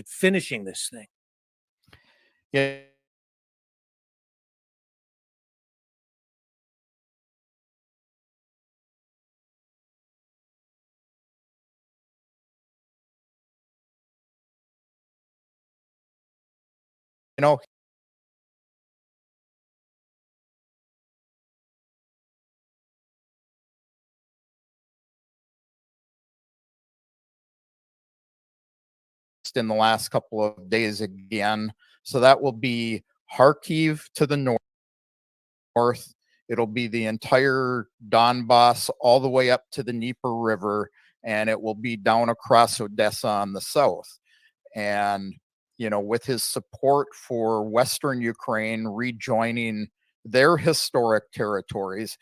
finishing this thing. Yeah. In the last couple of days again. So that will be Kharkiv to the north. It'll be the entire Donbass all the way up to the Dnieper River, and it will be down across Odessa on the south. And, with his support for Western Ukraine rejoining their historic territories,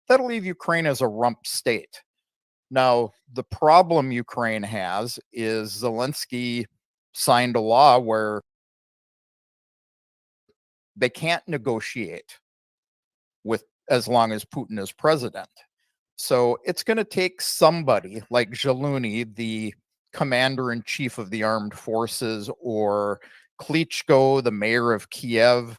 that'll leave Ukraine as a rump state. Now, the problem Ukraine has is Zelensky signed a law where they can't negotiate with as long as Putin is president. So it's going to take somebody like Zaluzny, the commander in chief of the armed forces, or Klitschko, the mayor of Kiev,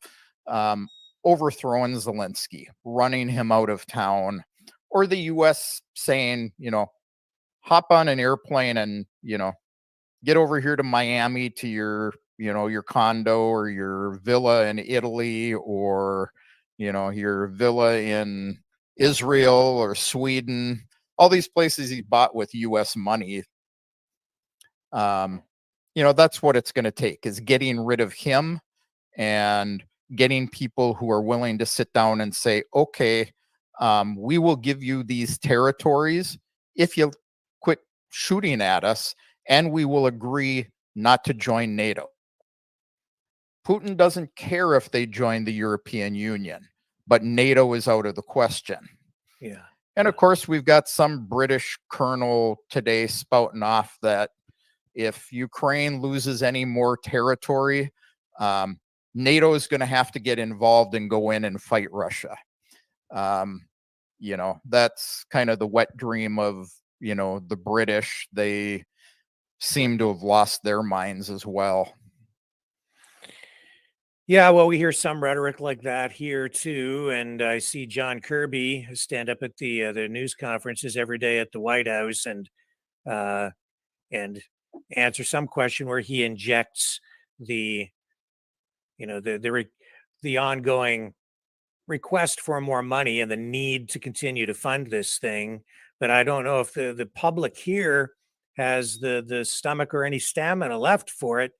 overthrowing Zelensky, running him out of town, or the U.S. saying, hop on an airplane and, get over here to Miami to your, your condo or your villa in Italy, or, your villa in Israel or Sweden, all these places he bought with U.S. money. That's what it's going to take, is getting rid of him and getting people who are willing to sit down and say, okay, we will give you these territories if you quit shooting at us, and we will agree not to join NATO. Putin doesn't care if they join the European Union, but NATO is out of the question. Yeah. And of course, we've got some British colonel today spouting off that if Ukraine loses any more territory, NATO is going to have to get involved and go in and fight Russia. That's kind of the wet dream of, the British. They seem to have lost their minds as well. Yeah, well, we hear some rhetoric like that here too, and I see John Kirby stand up at the news conferences every day at the White House and answer some question where he injects the ongoing request for more money and the need to continue to fund this thing. But I don't know if the public here has the stomach or any stamina left for it,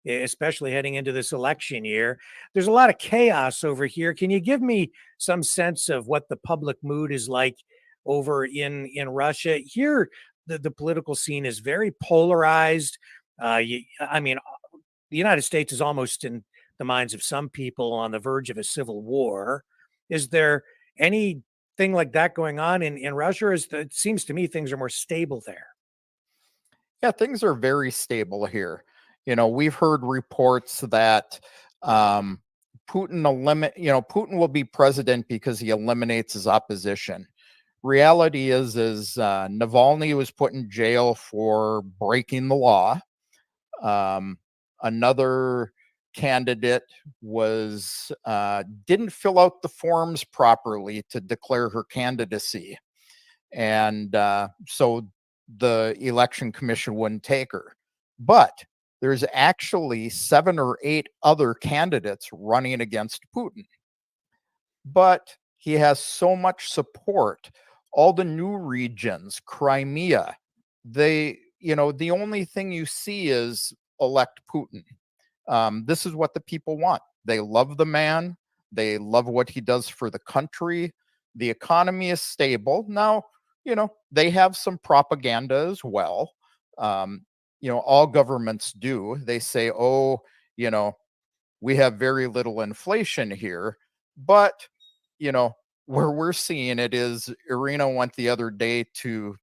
especially heading into this election year. There's a lot of chaos over here. Can you give me some sense of what the public mood is like over in Russia? Here, the political scene is very polarized. The United States is almost, in the minds of some people, on the verge of a civil war. Is there anything like that going on in Russia? Or it seems to me things are more stable there. Yeah, things are very stable here. We've heard reports that Putin will be president because he eliminates his opposition. Reality is Navalny was put in jail for breaking the law. Another candidate was didn't fill out the forms properly to declare her candidacy, and so the election commission wouldn't take her. But there's actually 7 or 8 other candidates running against Putin, but he has so much support. All the new regions, Crimea, the only thing you see is elect Putin. This is what the people want. They love the man. They love what he does for the country. The economy is stable. Now, they have some propaganda as well. All governments do. They say, we have very little inflation here. But, where we're seeing it is Irina went the other day to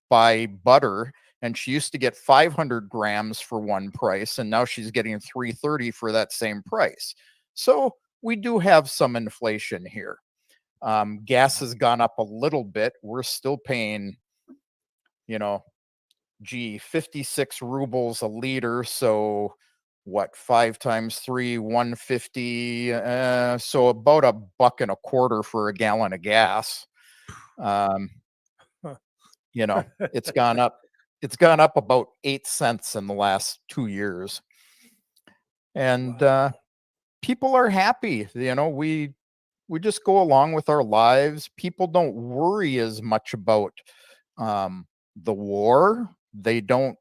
buy butter, and she used to get 500 grams for one price, and now she's getting 330 for that same price. So we do have some inflation here. Gas has gone up a little bit. We're still paying, 56 rubles a liter. So what, 5 times 3, 150. So about $1.25 for a gallon of gas. It's gone up. It's gone up about 8 cents in the last 2 years. And people are happy. We just go along with our lives. People don't worry as much about the war. They don't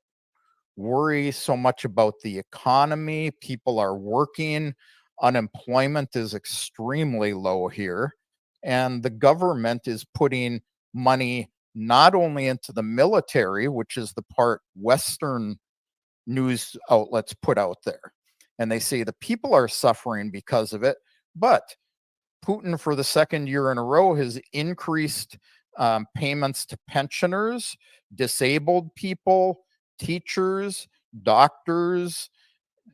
worry so much about the economy. People are working. Unemployment is extremely low here. And the government is putting money not only into the military, which is the part Western news outlets put out there, and they say the people are suffering because of it, but Putin, for the second year in a row, has increased payments to pensioners, disabled people, teachers, doctors.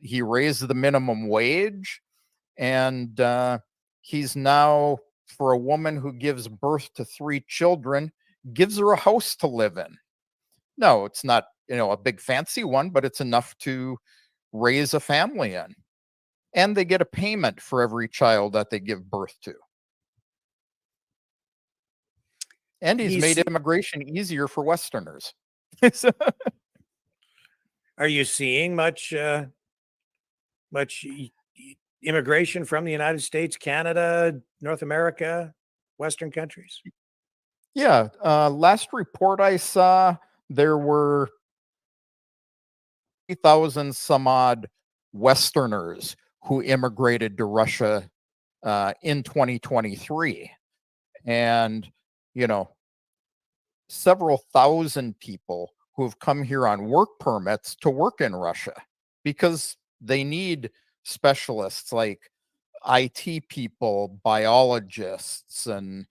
He raised the minimum wage, and he's now, for a woman who gives birth to 3 children, gives her a house to live in. No, it's not, a big fancy one, but it's enough to raise a family in. And they get a payment for every child that they give birth to. And he's made immigration easier for Westerners. So, Are you seeing much immigration from the United States, Canada, North America, Western countries? yeah, last report I saw, there were 3,000 some odd Westerners who immigrated to Russia in 2023. And, several thousand people who have come here on work permits to work in Russia because they need specialists like IT people, biologists, and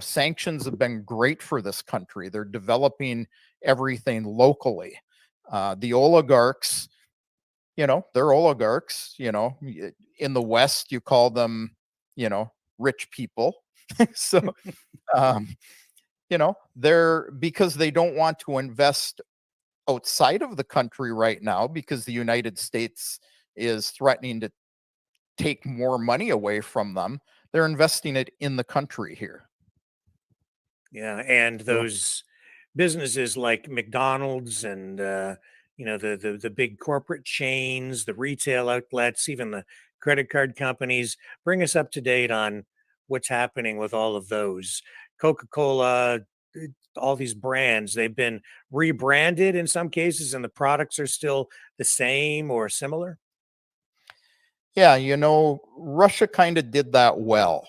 sanctions have been great for this country. They're developing everything locally. The oligarchs, they're oligarchs. In the West, you call them, rich people. So, they're, because they don't want to invest outside of the country right now because the United States is threatening to take more money away from them. They're investing it in the country here. Yeah, and those businesses like McDonald's and the big corporate chains, the retail outlets, even the credit card companies, bring us up to date on what's happening with all of those. Coca-Cola, all these brands, they've been rebranded in some cases, and the products are still the same or similar. Yeah, Russia kind of did that well.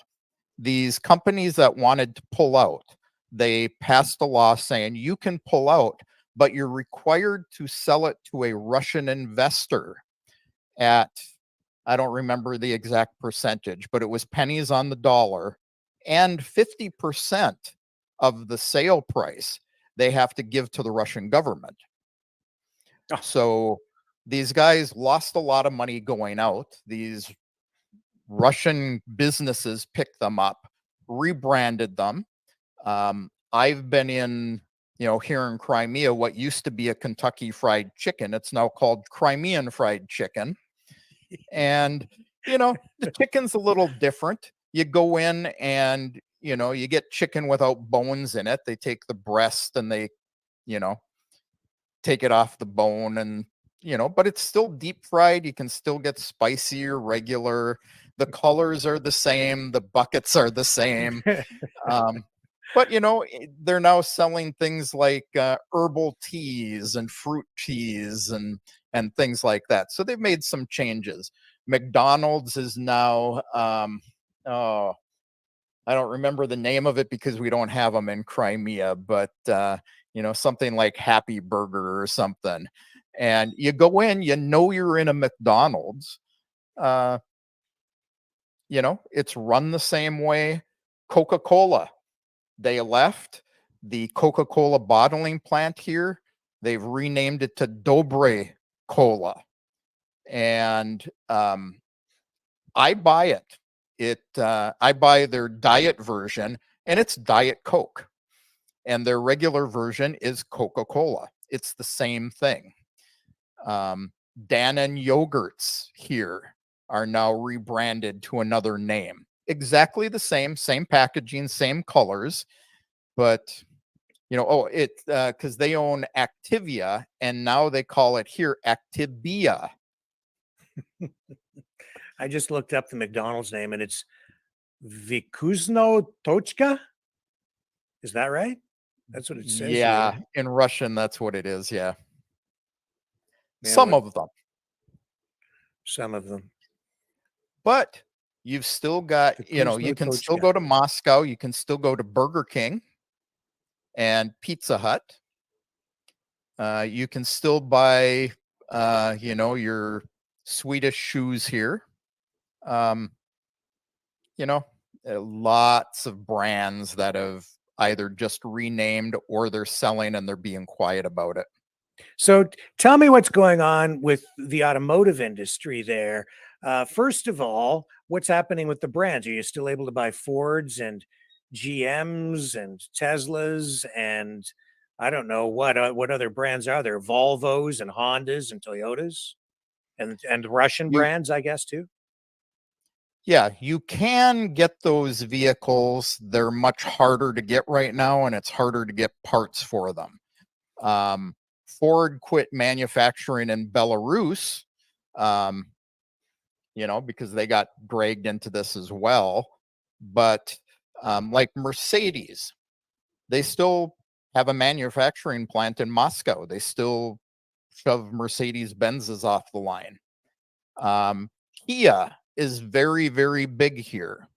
These companies that wanted to pull out, they passed a law saying you can pull out, but you're required to sell it to a Russian investor at, I don't remember the exact percentage, but it was pennies on the dollar, and 50% of the sale price they have to give to the Russian government. Oh. So these guys lost a lot of money going out. These Russian businesses picked them up, rebranded them. I've been in, here in Crimea, what used to be a Kentucky Fried Chicken. It's now called Crimean Fried Chicken. And, the chicken's a little different. You go in and, you get chicken without bones in it. They take the breast and they, take it off the bone and, but it's still deep fried. You can still get spicy or regular. The colors are the same. The buckets are the same. But, they're now selling things like herbal teas and fruit teas and things like that. So they've made some changes. McDonald's is now, I don't remember the name of it because we don't have them in Crimea, but, something like Happy Burger or something. And you go in, you're in a McDonald's. It's run the same way. Coca-Cola, they left the Coca-Cola bottling plant here. They've renamed it to Dobre Cola. And I buy it. I buy their diet version, and it's Diet Coke. And their regular version is Coca-Cola. It's the same thing. Dannon yogurts here are now rebranded to another name. Exactly the same packaging, same colors, but because they own Activia, and now they call it here Activia. I just looked up the McDonald's name, and it's Vikuzno Tochka. Is that right? That's what it says. Yeah, here. In Russian, that's what it is. Yeah. Some of them. Some of them. But you've still got, you can still go to Moscow. You can still go to Burger King and Pizza Hut. You can still buy, your Swedish shoes here. Lots of brands that have either just renamed or they're selling and they're being quiet about it. So tell me what's going on with the automotive industry there. First of all, what's happening with the brands? Are you still able to buy Fords and GMs and Teslas and I don't know what other brands are there? Volvos and Hondas and Toyotas and Russian You brands, I guess too. Yeah, you can get those vehicles. They're much harder to get right now, and it's harder to get parts for them. Ford quit manufacturing in Belarus, um, because they got dragged into this as well. But like Mercedes, they still have a manufacturing plant in Moscow. They still shove Mercedes Benzes off the line. Kia is very, very big here.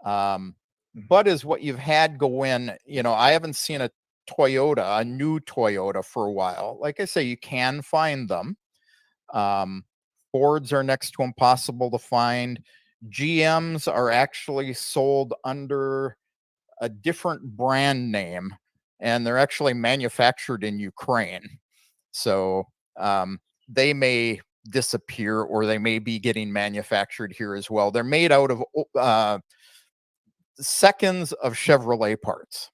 But is what you've had go in, I haven't seen a new Toyota for a while. Like I say, you can find them. Fords are next to impossible to find. GMs are actually sold under a different brand name, and they're actually manufactured in Ukraine. So they may disappear, or they may be getting manufactured here as well. They're made out of seconds of Chevrolet parts.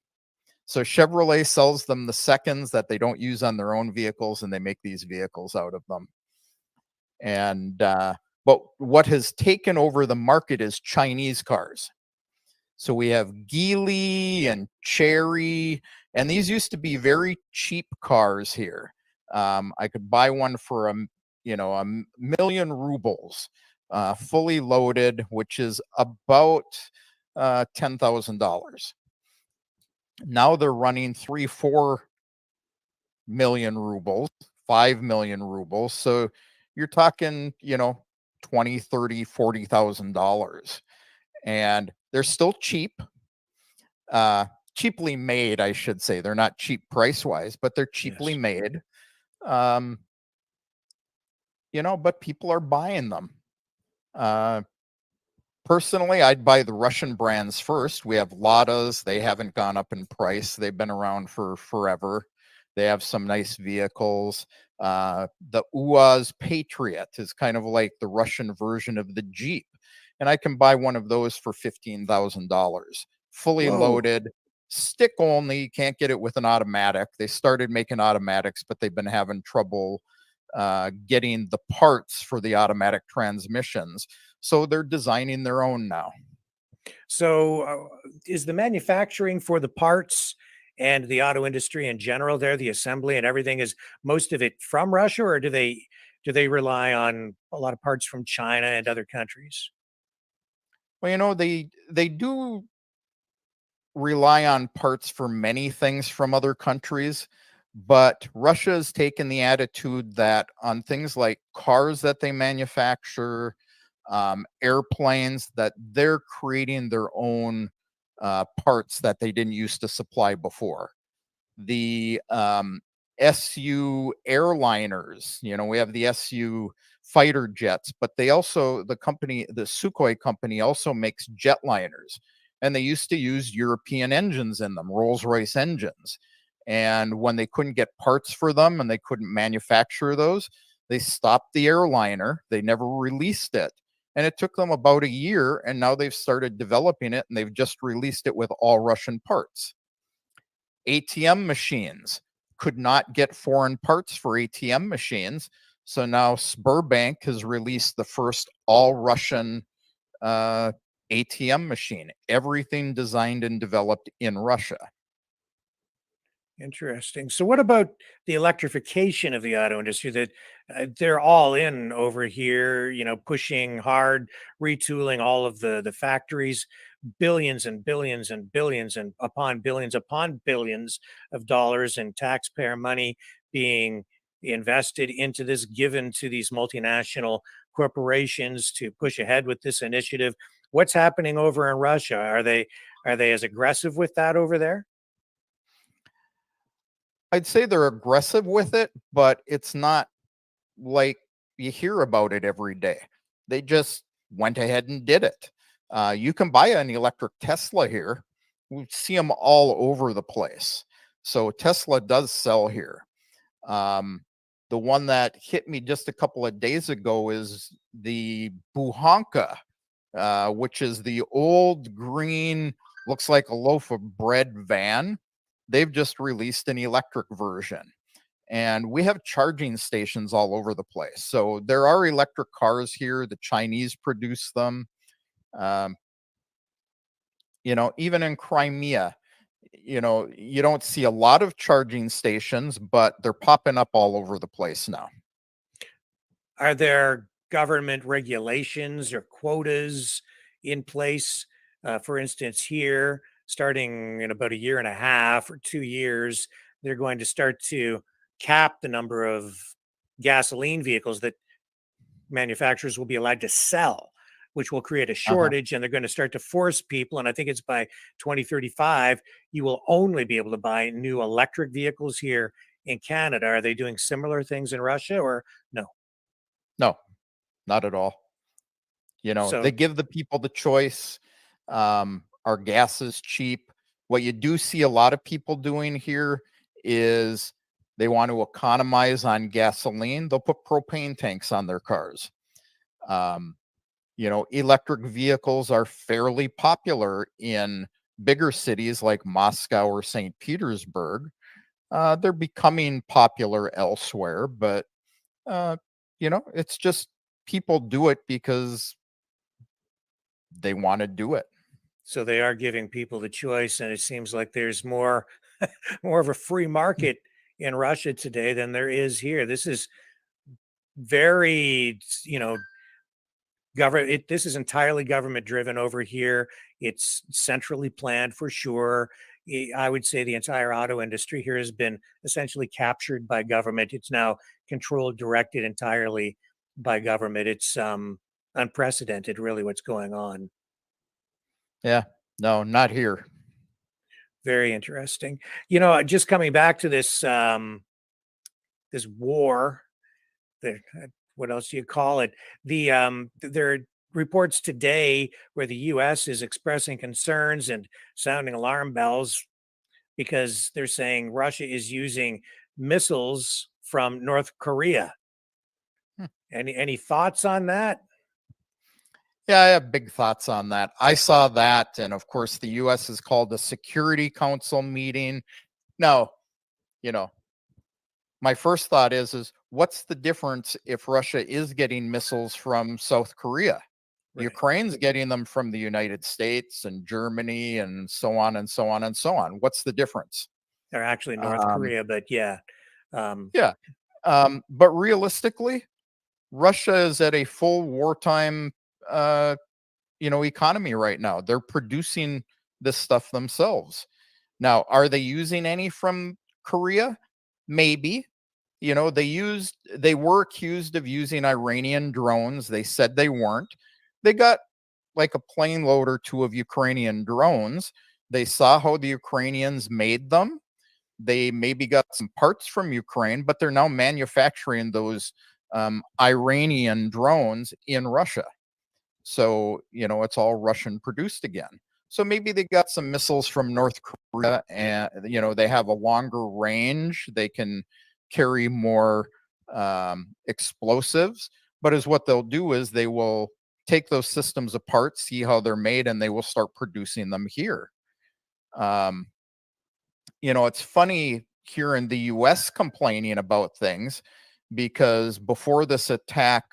So Chevrolet sells them the seconds that they don't use on their own vehicles, and they make these vehicles out of them. And but what has taken over the market is Chinese cars. So we have Geely and Chery, and these used to be very cheap cars here. I could buy one for a million rubles, fully loaded, which is about $10,000. Now they're running 3-4 million rubles, 5 million rubles. So you're talking, 20, 30, $40,000. And they're still cheap, cheaply made, I should say. They're not cheap price wise, but they're cheaply made. But people are buying them. Personally, I'd buy the Russian brands first. We have Ladas. They haven't gone up in price. They've been around for forever. They have some nice vehicles. The UAZ Patriot is kind of like the Russian version of the Jeep. And I can buy one of those for $15,000. Fully loaded, stick only. You can't get it with an automatic. They started making automatics, but they've been having trouble getting the parts for the automatic transmissions. So they're designing their own now. So is the manufacturing for the parts and the auto industry in general there, the assembly and everything, is most of it from Russia, or do they rely on a lot of parts from China and other countries? Well, they do rely on parts for many things from other countries, but Russia has taken the attitude that on things like cars that they manufacture, airplanes, that they're creating their own parts that they didn't used to supply before. The SU airliners, we have the SU fighter jets, but the Sukhoi company also makes jetliners, and they used to use European engines in them, Rolls-Royce engines. And when they couldn't get parts for them and they couldn't manufacture those, they stopped the airliner. They never released it. And it took them about a year, and now they've started developing it, and they've just released it with all Russian parts. ATM machines could not get foreign parts for ATM machines. So now Sberbank has released the first all Russian ATM machine, everything designed and developed in Russia. Interesting. So, what about the electrification of the auto industry? That they're all in over here, pushing hard, retooling all of the factories, billions and billions and billions and upon billions of dollars in taxpayer money being invested into this, given to these multinational corporations to push ahead with this initiative. What's happening over in Russia? Are they as aggressive with that over there? I'd say they're aggressive with it, but it's not like you hear about it every day. They just went ahead and did it. You can buy an electric Tesla here. We see them all over the place. So Tesla does sell here. The one that hit me just a couple of days ago is the Buhanka, which is the old green, looks like a loaf of bread van. They've just released an electric version. And we have charging stations all over the place. So there are electric cars here. The Chinese produce them. Um, even in Crimea, you don't see a lot of charging stations, but they're popping up all over the place now. Are there government regulations or quotas in place? For instance, here, starting in about a year and a half or 2 years, they're going to start to cap the number of gasoline vehicles that manufacturers will be allowed to sell, which will create a Uh-huh. shortage. And they're going to start to force people. And I think it's by 2035, you will only be able to buy new electric vehicles here in Canada. Are they doing similar things in Russia or no? No, not at all. They So give the people the choice. Our gas is cheap. What you do see a lot of people doing here is they want to economize on gasoline. They'll put propane tanks on their cars. Um, Electric vehicles are fairly popular in bigger cities like Moscow or St. Petersburg. They're becoming popular elsewhere, but it's just people do it because they want to do it. So they are giving people the choice, and it seems like there's more more of a free market in Russia today than there is here. This is very, government. This is entirely government driven over here. It's centrally planned for sure. I would say the entire auto industry here has been essentially captured by government. It's now controlled, directed entirely by government. It's unprecedented, really, what's going on. Yeah, no, not here. Very interesting. Just coming back to this war, the what else do you call it? There are reports today where the US is expressing concerns and sounding alarm bells because they're saying Russia is using missiles from North Korea. Hmm. Any thoughts on that? Yeah, I have big thoughts on that. I saw that, and of course, the U.S. has called a Security Council meeting. Now, you know, my first thought is what's the difference if Russia is getting missiles from South Korea? Right. Ukraine's getting them from the United States and Germany and so on and so on and so on. What's the difference? They're actually North Um, Korea, but yeah. Um, yeah. But realistically, Russia is at a full wartime, economy right now. They're producing this stuff themselves. Now, are they using any from Korea? Maybe. They were accused of using Iranian drones. They said they weren't. They got like a plane load or two of Ukrainian drones. They saw how the Ukrainians made them. They maybe got some parts from Ukraine, but they're now manufacturing those Iranian drones in Russia. So, it's all Russian produced again. So maybe they got some missiles from North Korea and, they have a longer range. They can carry more explosives. But as what they'll do is they will take those systems apart, see how they're made, and they will start producing them here. Um, it's funny here in the US complaining about things because before this attack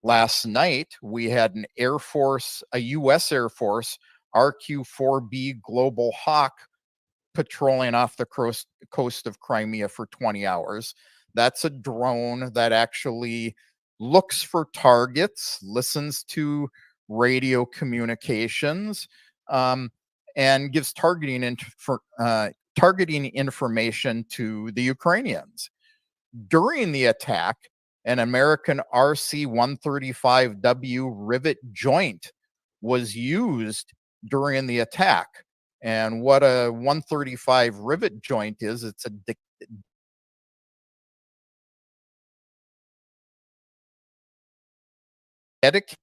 last night, we had a U.S. Air Force RQ-4B Global Hawk patrolling off the coast of Crimea for 20 hours. That's a drone that actually looks for targets, listens to radio communications, and gives targeting information to the Ukrainians. During the attack, an American RC 135W rivet joint was used during the attack. And what a 135 rivet joint is, it's a dedicated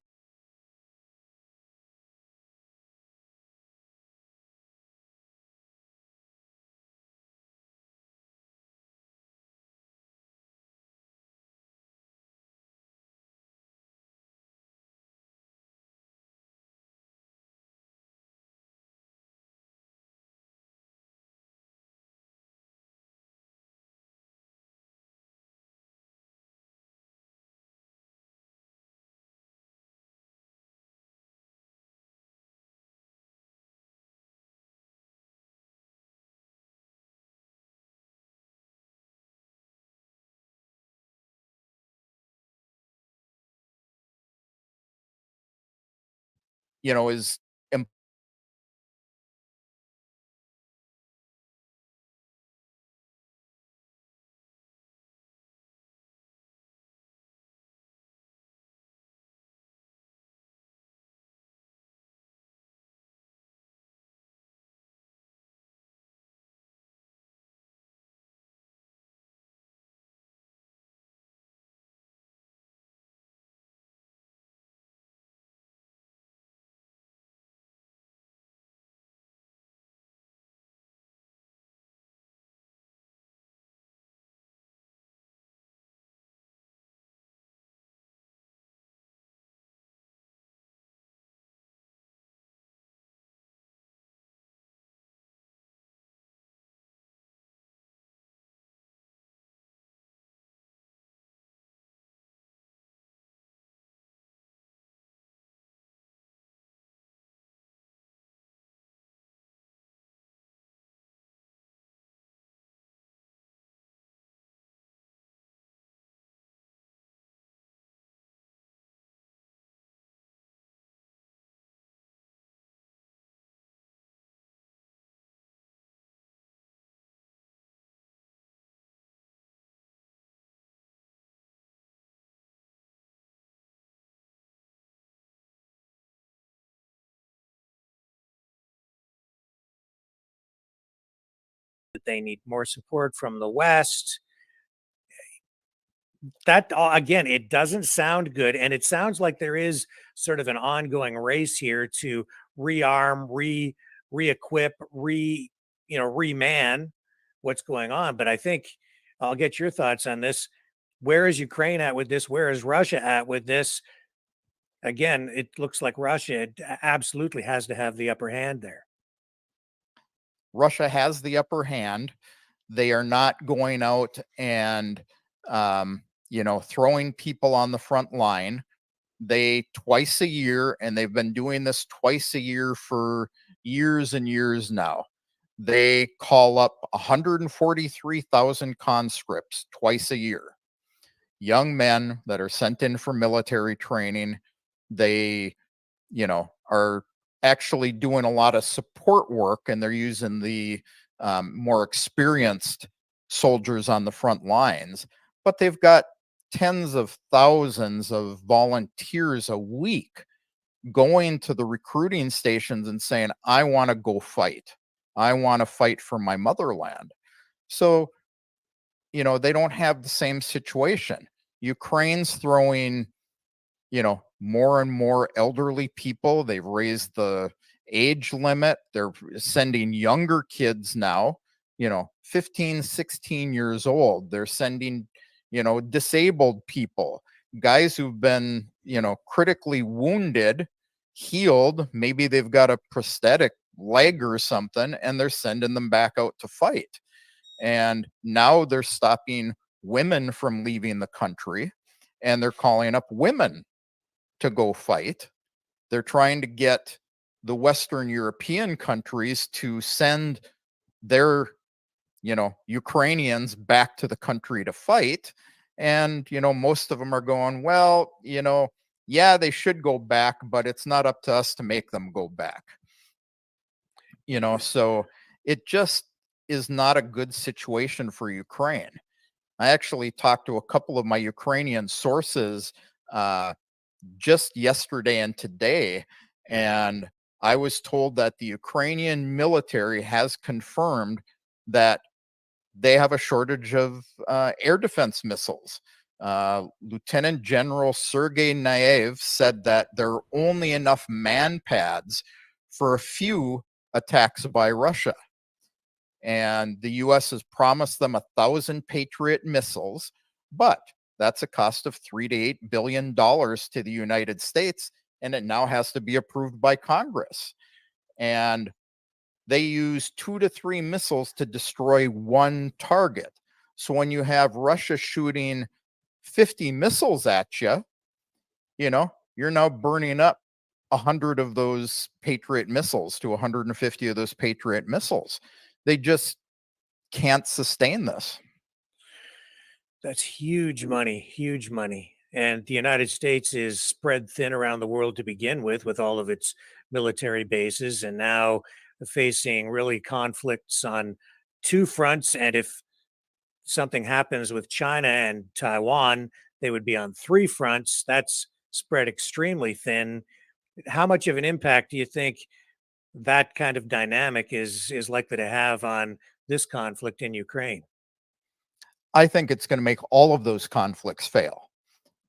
is that they need more support from the West. That again, it doesn't sound good, and it sounds like there is sort of an ongoing race here to rearm, re-equip, reman what's going on. But I think I'll get your thoughts on this. Where is Ukraine at with this? Where is Russia at with this? Again, it looks like Russia absolutely has to have the upper hand there. Russia has the upper hand. They are not going out and throwing people on the front line. They twice a year, and they've been doing this twice a year for years and years now. They call up 143,000 conscripts twice a year. Young men that are sent in for military training. They, are actually doing a lot of support work, and they're using the more experienced soldiers on the front lines. But they've got tens of thousands of volunteers a week going to the recruiting stations and saying, I want to go fight. I want to fight for my motherland. So, they don't have the same situation. Ukraine's throwing, more and more elderly people. They've raised the age limit. They're sending younger kids now, 15, 16 years old. They're sending, disabled people, guys who've been, critically wounded, healed. Maybe they've got a prosthetic leg or something, and they're sending them back out to fight. And now they're stopping women from leaving the country, and they're calling up women to go fight. They're trying to get the Western European countries to send their, Ukrainians back to the country to fight. And, most of them are going, well, yeah, they should go back, but it's not up to us to make them go back. So it just is not a good situation for Ukraine. I actually talked to a couple of my Ukrainian sources just yesterday and today, and I was told that the Ukrainian military has confirmed that they have a shortage of air defense missiles. Lieutenant General Sergei Naev said that there are only enough man pads for a few attacks by Russia. And the U.S. has promised them 1,000 Patriot missiles, but that's a cost of $3 to $8 billion to the United States, and it now has to be approved by Congress. And they use 2 to 3 missiles to destroy one target. So when you have Russia shooting 50 missiles at you, you're now burning up 100 of those Patriot missiles to 150 of those Patriot missiles. They just can't sustain this. That's huge money, huge money. And the United States is spread thin around the world to begin with all of its military bases, and now facing really conflicts on two fronts. And if something happens with China and Taiwan, they would be on three fronts. That's spread extremely thin. How much of an impact do you think that kind of dynamic is likely to have on this conflict in Ukraine? I think it's going to make all of those conflicts fail.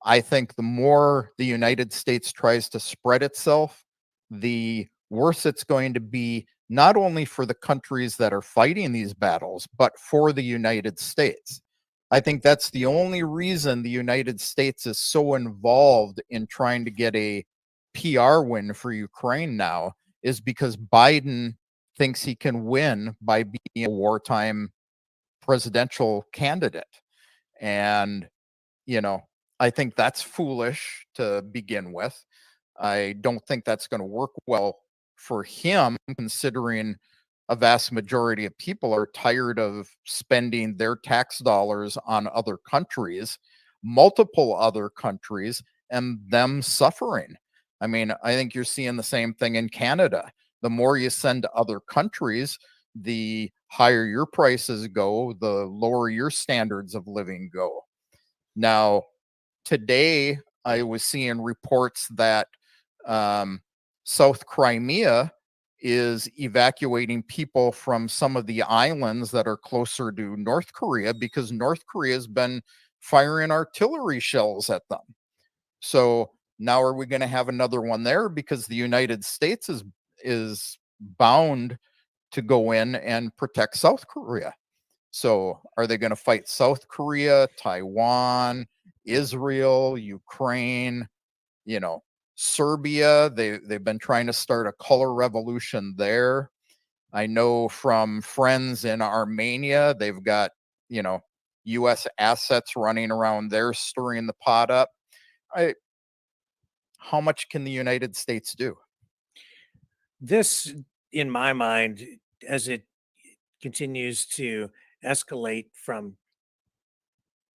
I think the more the United States tries to spread itself, the worse it's going to be, not only for the countries that are fighting these battles, but for the United States. I think that's the only reason the United States is so involved in trying to get a PR win for Ukraine now, is because Biden thinks he can win by being a wartime presidential candidate. And, you know, I think that's foolish to begin with. I don't think that's going to work well for him, considering a vast majority of people are tired of spending their tax dollars on other countries, multiple other countries, and them suffering. I mean, I think you're seeing the same thing in Canada. The more you send to other countries, the higher your prices go, the lower your standards of living go. Now, today I was seeing reports that South Crimea is evacuating people from some of the islands that are closer to North Korea because North Korea has been firing artillery shells at them. So now are we going to have another one there, because the United States is bound to go in and protect South Korea? So are they going to fight South Korea, Taiwan, Israel, Ukraine, you know, Serbia? They've been trying to start a color revolution there. I know from friends in Armenia, they've got, you know, US assets running around there, stirring the pot up. How much can the United States do? This, in my mind, as it continues to escalate from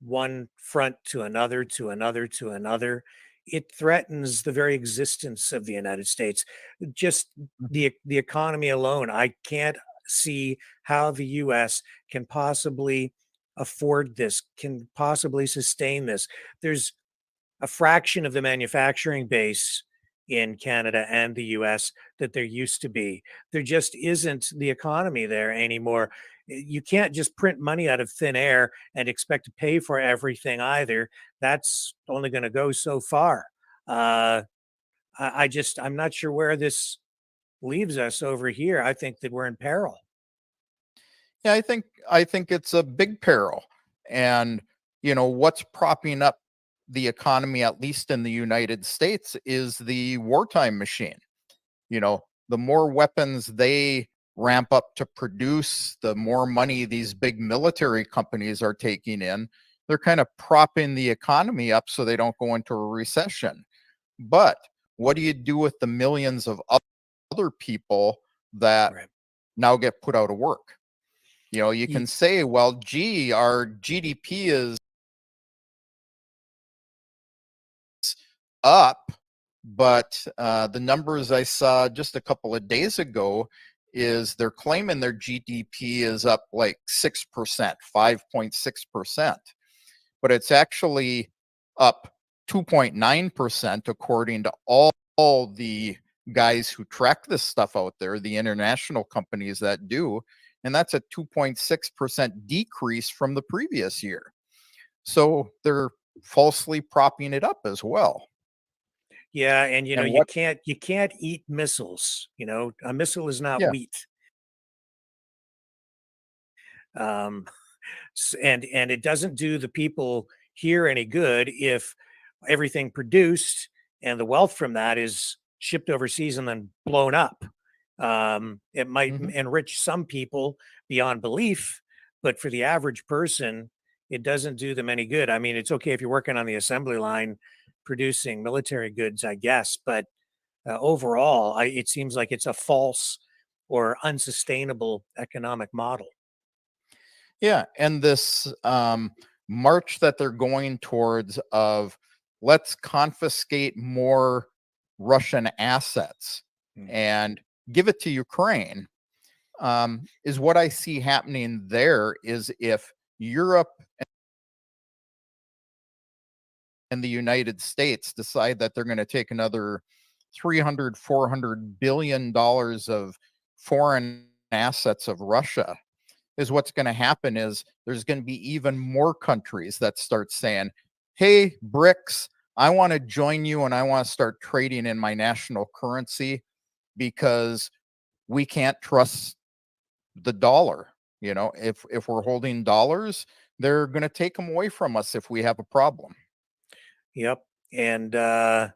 one front to another, to another, to another, it threatens the very existence of the United States. Just the economy alone, I can't see how the US can possibly afford this, can possibly sustain this. There's a fraction of the manufacturing base in Canada and the US that there used to be. There just isn't the economy there anymore. You can't just print money out of thin air and expect to pay for everything either. That's only going to go so far. I'm not sure where this leaves us over here. I think that we're in peril. Yeah, I think it's a big peril. And you know what's propping up the economy, at least in the United States, is the wartime machine. You know, the more weapons they ramp up to produce, the more money these big military companies are taking in. They're kind of propping the economy up so they don't go into a recession. But what do you do with the millions of other people that Right. now get put out of work? You know, you Ye- can say, well, gee, our GDP is up, but the numbers I saw just a couple of days ago is they're claiming their GDP is up like 6%, 5.6%, but it's actually up 2.9% according to all the guys who track this stuff out there, the international companies that do, and that's a 2.6% decrease from the previous year. So they're falsely propping it up as well. Yeah, and you know, And what you can't eat missiles. You know, a missile is not Yeah, wheat. Um, and it doesn't do the people here any good if everything produced and the wealth from that is shipped overseas and then blown up. It might mhm. enrich some people beyond belief, but for the average person, it doesn't do them any good. I mean, it's okay if you're working on the assembly line producing military goods, I guess, but overall, it seems like it's a false or unsustainable economic model. Yeah, and this march that they're going towards of let's confiscate more Russian assets and give it to Ukraine, is what I see happening there. Is if Europe and the United States decide that they're going to take another 300-400 billion dollars of foreign assets of Russia, is what's going to happen is there's going to be even more countries that start saying, hey, BRICS, I want to join you and I want to start trading in my national currency because we can't trust the dollar. You know, if we're holding dollars, they're going to take them away from us if we have a problem. Yep. And, the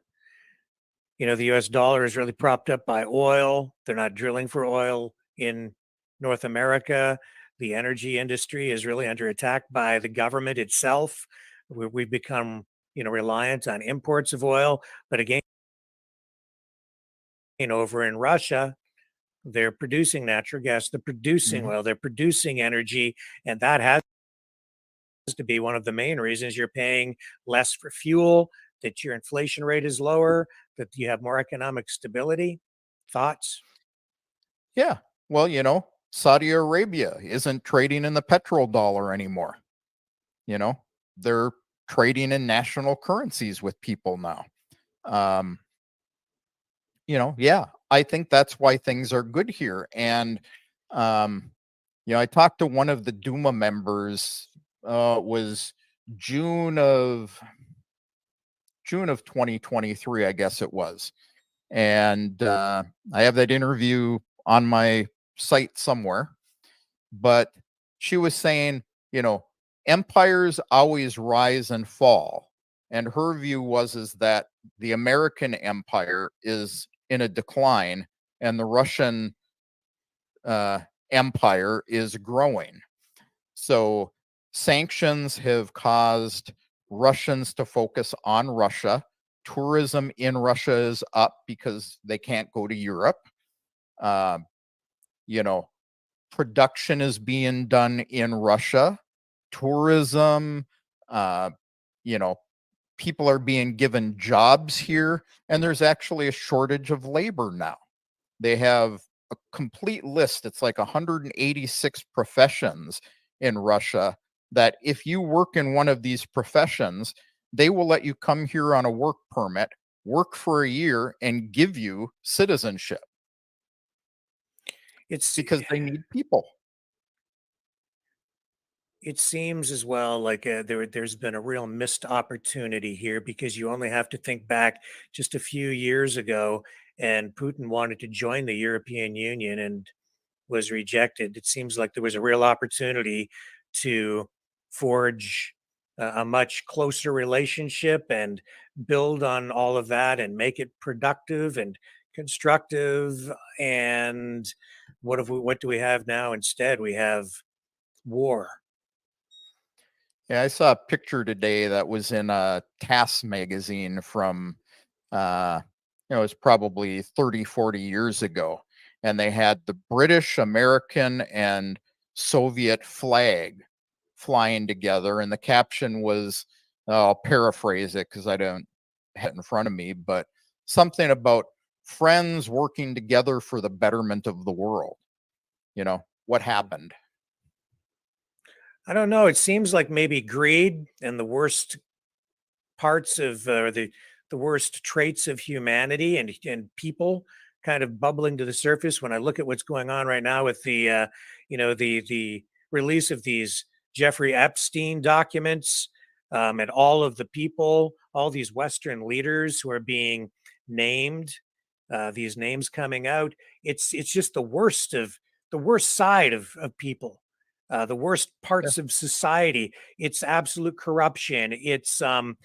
US dollar is really propped up by oil. They're not drilling for oil in North America. The energy industry is really under attack by the government itself. We've become, reliant on imports of oil. But again, over in Russia, they're producing natural gas, they're producing oil, they're producing energy, and that has to be one of the main reasons you're paying less for fuel, that your inflation rate is lower, that you have more economic stability. Thoughts? Yeah. Well, Saudi Arabia isn't trading in the petrodollar anymore. They're trading in national currencies with people now. Yeah, I think that's why things are good here. And, I talked to one of the Duma members, was June of 2023, I guess it was. And I have that interview on my site somewhere. But she was saying, empires always rise and fall. And her view is that the American empire is in a decline and the Russian empire is growing. So sanctions have caused Russians to focus on Russia. Tourism in Russia is up because they can't go to Europe. Production is being done in Russia. Tourism, people are being given jobs here, and there's actually a shortage of labor now. They have a complete list. It's like 186 professions in Russia that if you work in one of these professions, they will let you come here on a work permit, work for a year, and give you citizenship. It's because they need people. It seems as well like there's been a real missed opportunity here, because you only have to think back just a few years ago, and Putin wanted to join the European Union and was rejected. It seems like there was a real opportunity to forge a much closer relationship and build on all of that and make it productive and constructive. And what do we have now instead? We have war. Yeah, I saw a picture today that was in a TASS magazine from, it was probably 30, 40 years ago. And they had the British, American, and Soviet flag flying together. And the caption was, I'll paraphrase it because I don't have it in front of me, but something about friends working together for the betterment of the world. What happened? I don't know. It seems like maybe greed and the worst parts of the worst traits of humanity and people kind of bubbling to the surface when I look at what's going on right now with the the release of these Jeffrey Epstein documents, and all of the people, all these Western leaders who are being named, these names coming out. It's just the worst side of people, the worst parts of society. It's absolute corruption. It's a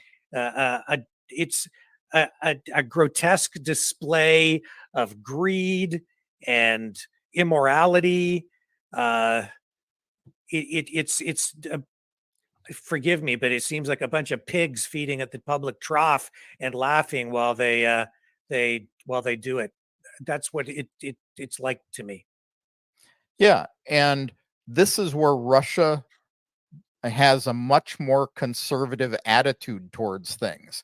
grotesque display of greed and immorality. Uh, it's forgive me, but it seems like a bunch of pigs feeding at the public trough and laughing while they do it. That's what it's like to me. Yeah. And this is where Russia has a much more conservative attitude towards things.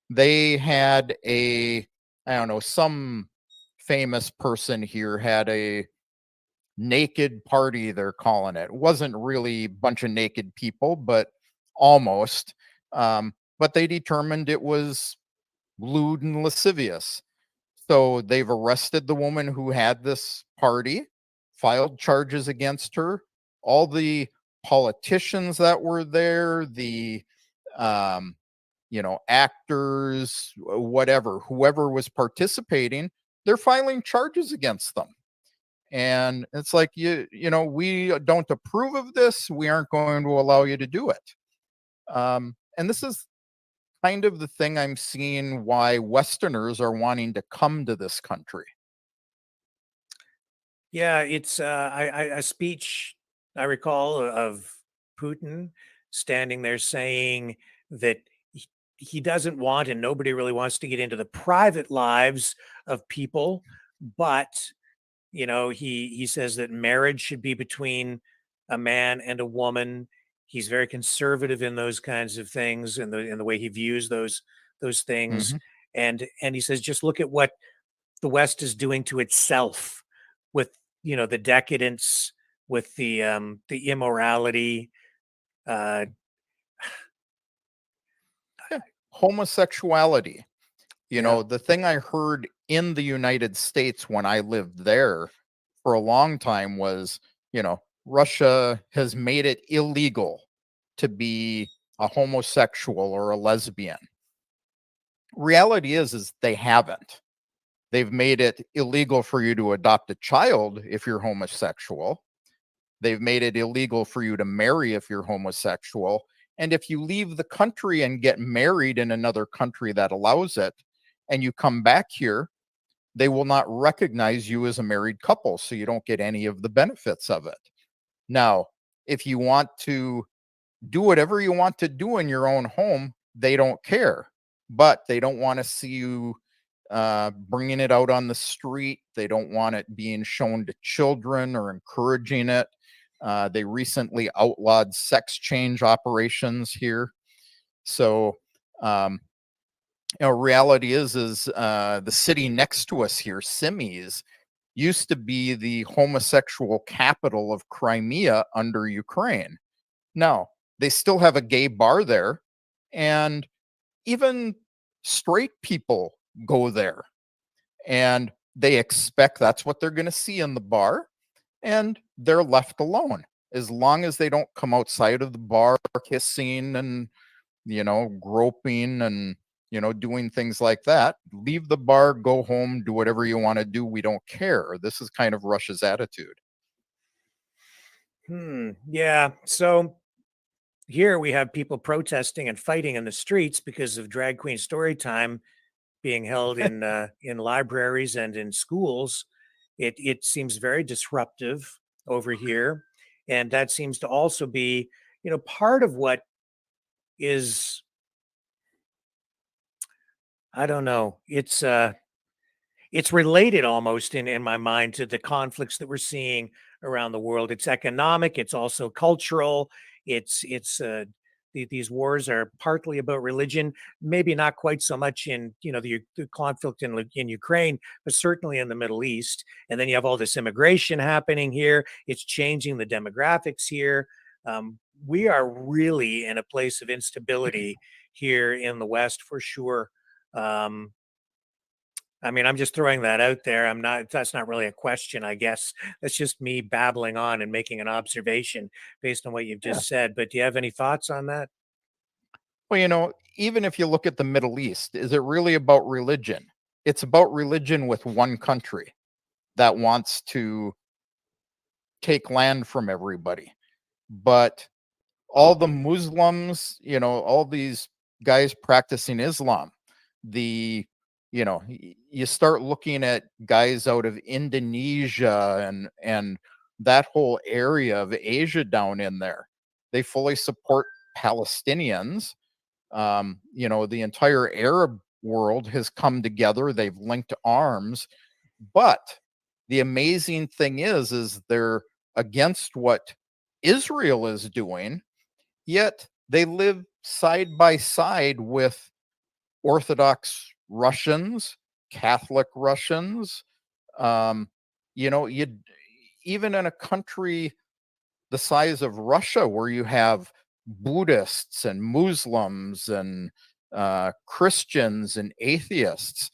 They had I don't know, some famous person here had a naked party, they're calling it. It wasn't really a bunch of naked people, but almost. But they determined it was lewd and lascivious. So they've arrested the woman who had this party, filed charges against her. All the politicians that were there, the um, actors, whatever, whoever was participating, they're filing charges against them. And it's like, we don't approve of this. We aren't going to allow you to do it. And this is kind of the thing I'm seeing why Westerners are wanting to come to this country. Yeah, it's a speech I recall of Putin standing there saying that he doesn't want and nobody really wants to get into the private lives of people, but he says that marriage should be between a man and a woman. He's very conservative in those kinds of things, and the way he views those things. Hmm. And he says, just look at what the West is doing to itself with the decadence, with the immorality. Uh, Homosexuality. yeah, The thing I heard in the United States when I lived there for a long time was, Russia has made it illegal to be a homosexual or a lesbian. Reality is they haven't. They've made it illegal for you to adopt a child if you're homosexual. They've made it illegal for you to marry if you're homosexual. And if you leave the country and get married in another country that allows it, and you come back here, they will not recognize you as a married couple. So you don't get any of the benefits of it. Now, if you want to do whatever you want to do in your own home, they don't care. But they don't want to see you bringing it out on the street. They don't want it being shown to children or encouraging it. They recently outlawed sex change operations here. So, reality is the city next to us here, Simmies, used to be the homosexual capital of Crimea under Ukraine. Now, they still have a gay bar there, and even straight people go there, and they expect that's what they're going to see in the bar, and they're left alone as long as they don't come outside of the bar kissing and groping and doing things like that. Leave the bar, go home, do whatever you want to do. We don't care. This is kind of Russia's attitude. yeah. So here we have people protesting and fighting in the streets because of drag queen story time being held in libraries and in schools. It seems very disruptive over here, and that seems to also be part of what is, I don't know, it's related almost in my mind to the conflicts that we're seeing around the world. It's economic, it's also cultural. These wars are partly about religion, maybe not quite so much in the conflict in Ukraine, but certainly in the Middle East. And then you have all this immigration happening here. It's changing the demographics here. We are really in a place of instability here in the West for sure. Um, I mean, I'm just throwing that out there. That's not really a question, I guess. That's just me babbling on and making an observation based on what you've Yeah. just said. But do you have any thoughts on that? Well, even if you look at the Middle East, is it really about religion? It's about religion with one country that wants to take land from everybody. But all the Muslims, all these guys practicing Islam, you start looking at guys out of Indonesia and that whole area of Asia down in there. They fully support Palestinians. The entire Arab world has come together. They've linked arms. But the amazing thing is they're against what Israel is doing, yet they live side by side with Orthodox Russians, Catholic Russians, you even in a country the size of Russia, where you have Buddhists and Muslims and Christians and atheists,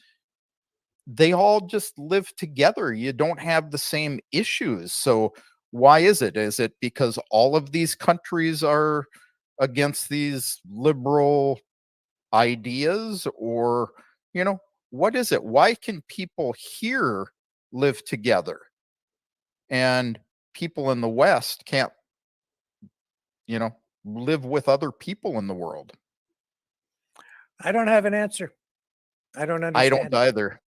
they all just live together. You don't have the same issues. So why is it? Is it because all of these countries are against these liberal ideas, or what is it? Why can people here live together and people in the West can't live with other people in the world? I don't have an answer. I don't I don't understand. either.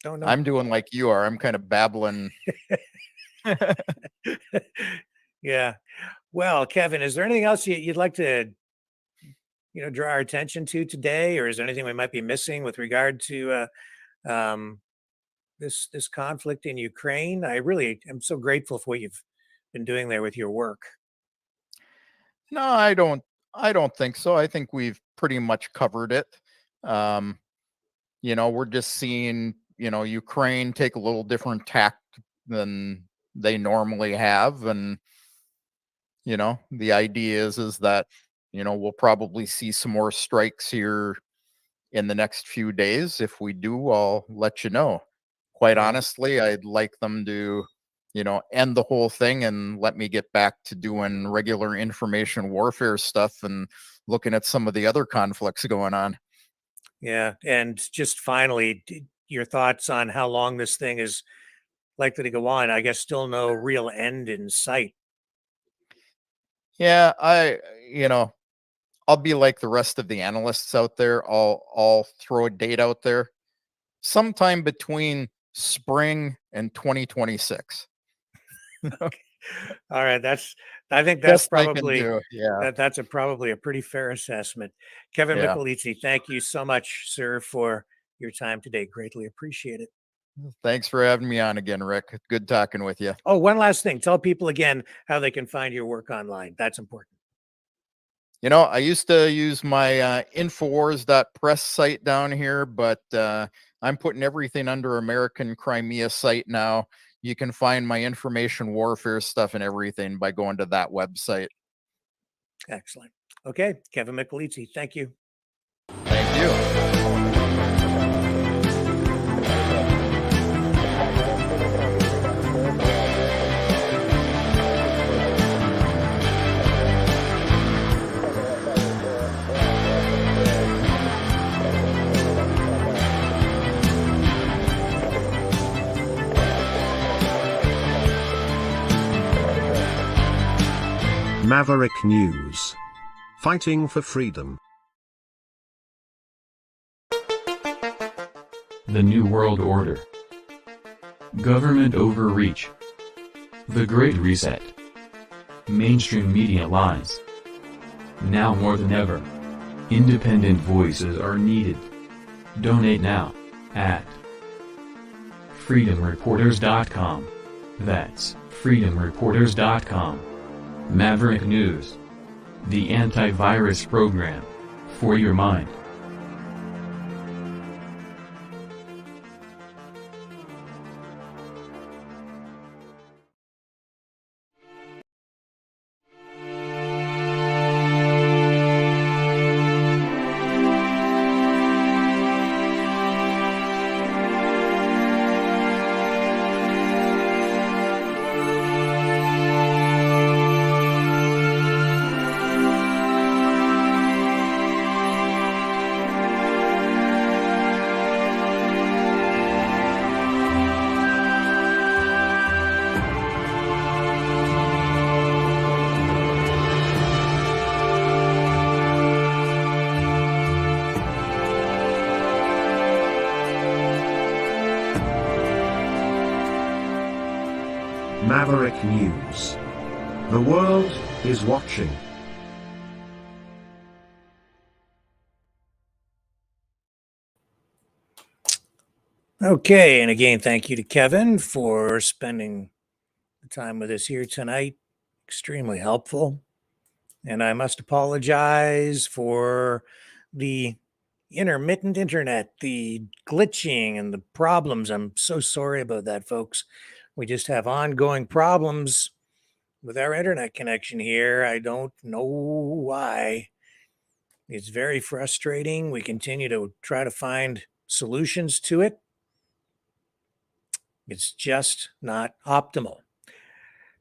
Don't know. I'm doing like you are. I'm kind of babbling. Yeah. Well, Kevin, is there anything else you'd like to, draw our attention to today, or is there anything we might be missing with regard to this conflict in Ukraine? I really am so grateful for what you've been doing there with your work. No, I don't think so. I think we've pretty much covered it. We're just seeing, Ukraine take a little different tack than they normally have. And, the idea is that, we'll probably see some more strikes here in the next few days. If we do, I'll let you know. Quite Yeah. honestly, I'd like them to, end the whole thing and let me get back to doing regular information warfare stuff and looking at some of the other conflicts going on. Yeah. And just finally, your thoughts on how long this thing is likely to go on. I guess still no real end in sight. Yeah, I'll be like the rest of the analysts out there. I'll throw a date out there. Sometime between spring and 2026. All right. I think that's Best I can probably do. Yeah. that's probably a pretty fair assessment. Kevin Yeah. Michelizzi, thank you so much, sir, for your time today. Greatly appreciate it. Thanks for having me on again, Rick. Good talking with you. Oh, one last thing. Tell people again how they can find your work online. That's important. I used to use my Infowars.press site down here, but I'm putting everything under American Crimea site now. You can find my information warfare stuff and everything by going to that website. Excellent. Okay. Kevin Michelizzi, thank you. Thank you. Maverick News. Fighting for freedom. The New World Order. Government overreach. The Great Reset. Mainstream media lies. Now more than ever, independent voices are needed. Donate now at freedomreporters.com. That's freedomreporters.com. Maverick News. The antivirus program for your mind. Maverick News. The world is watching. Okay. And again, thank you to Kevin for spending the time with us here tonight. Extremely helpful. And I must apologize for the intermittent internet, the glitching and the problems. I'm so sorry about that, folks. We just have ongoing problems with our internet connection here. I don't know why. It's very frustrating. We continue to try to find solutions to it. It's just not optimal.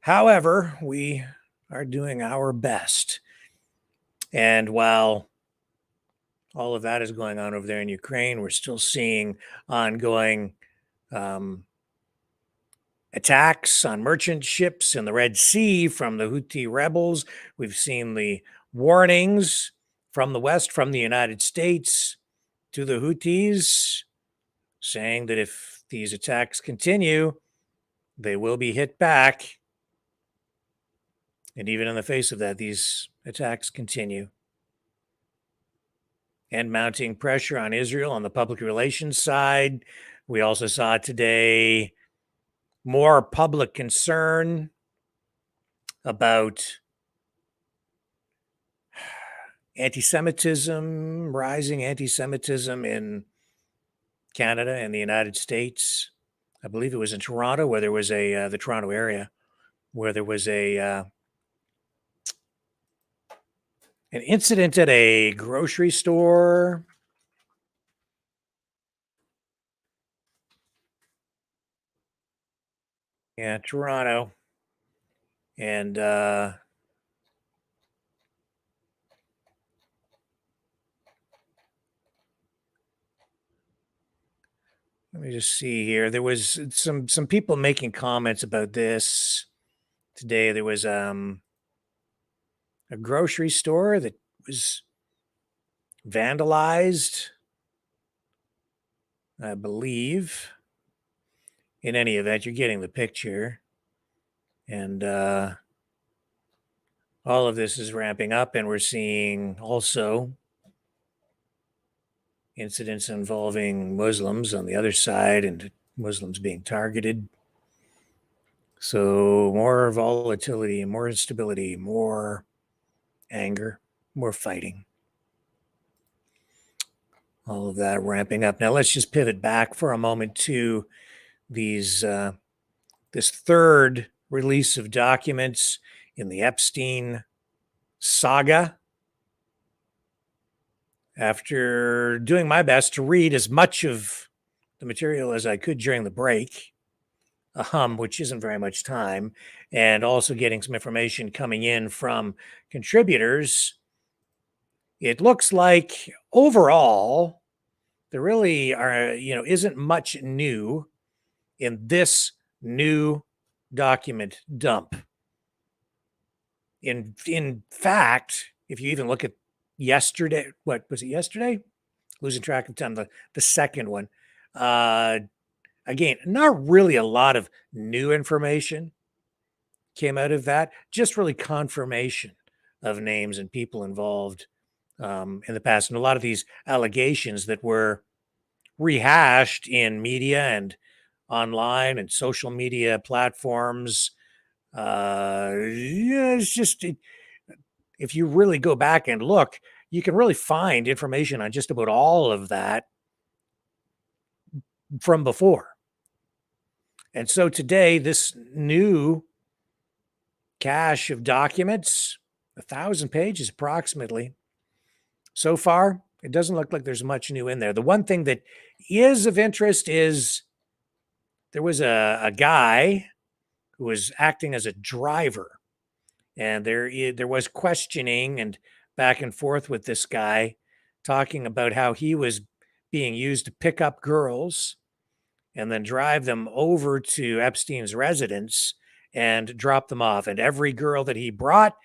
However, we are doing our best. And while all of that is going on over there in Ukraine, we're still seeing ongoing attacks on merchant ships in the Red Sea from the Houthi rebels. We've seen the warnings from the West, from the United States to the Houthis, saying that if these attacks continue, they will be hit back. And even in the face of that, these attacks continue. And mounting pressure on Israel on the public relations side. We also saw today more public concern about anti-Semitism, rising anti-Semitism in Canada and the United States. I believe it was in Toronto, where there was the Toronto area, where there was an incident at a grocery store. Yeah, Toronto. And let me just see here. There was some people making comments about this today. There was a grocery store that was vandalized, I believe. In any event, you're getting the picture. And all of this is ramping up, and we're seeing also incidents involving Muslims on the other side and Muslims being targeted. So more volatility, more instability, more anger, more fighting. All of that ramping up. Now let's just pivot back for a moment to these this third release of documents in the Epstein saga. After doing my best to read as much of the material as I could during the break, which isn't very much time, and also getting some information coming in from contributors, it looks like overall there really isn't much new in this new document dump. In fact, if you even look at yesterday, what was it yesterday? Losing track of time. The second one. Again, not really a lot of new information came out of that. Just really confirmation of names and people involved in the past, and a lot of these allegations that were rehashed in media and online and social media platforms. Yeah, it's just if you really go back and look, you can really find information on just about all of that from before. And so today, this new cache of documents, 1,000 pages approximately. So far, it doesn't look like there's much new in there. The one thing that is of interest is there was a guy who was acting as a driver, and there was questioning and back and forth with this guy, talking about how he was being used to pick up girls and then drive them over to Epstein's residence and drop them off. And every girl that he brought,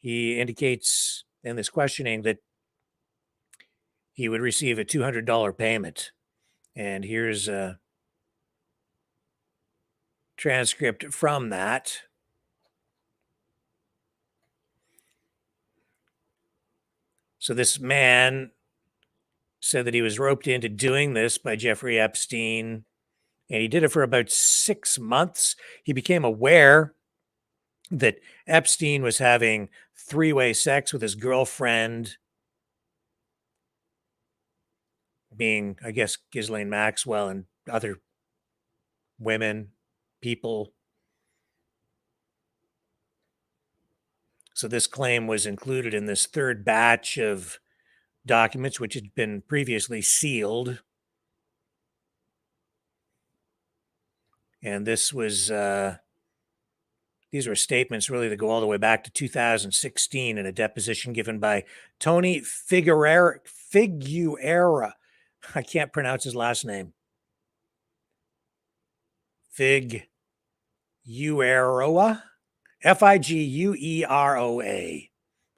he indicates in this questioning that he would receive a $200 payment. And here's a transcript from that. So this man said that he was roped into doing this by Jeffrey Epstein, and he did it for about 6 months. He became aware that Epstein was having three-way sex with his girlfriend being, I guess, Ghislaine Maxwell and other women, people. So this claim was included in this third batch of documents, which had been previously sealed. And this was, these were statements really that go all the way back to 2016 in a deposition given by Tony Figueroa. I can't pronounce his last name. Figueroa, Figueroa.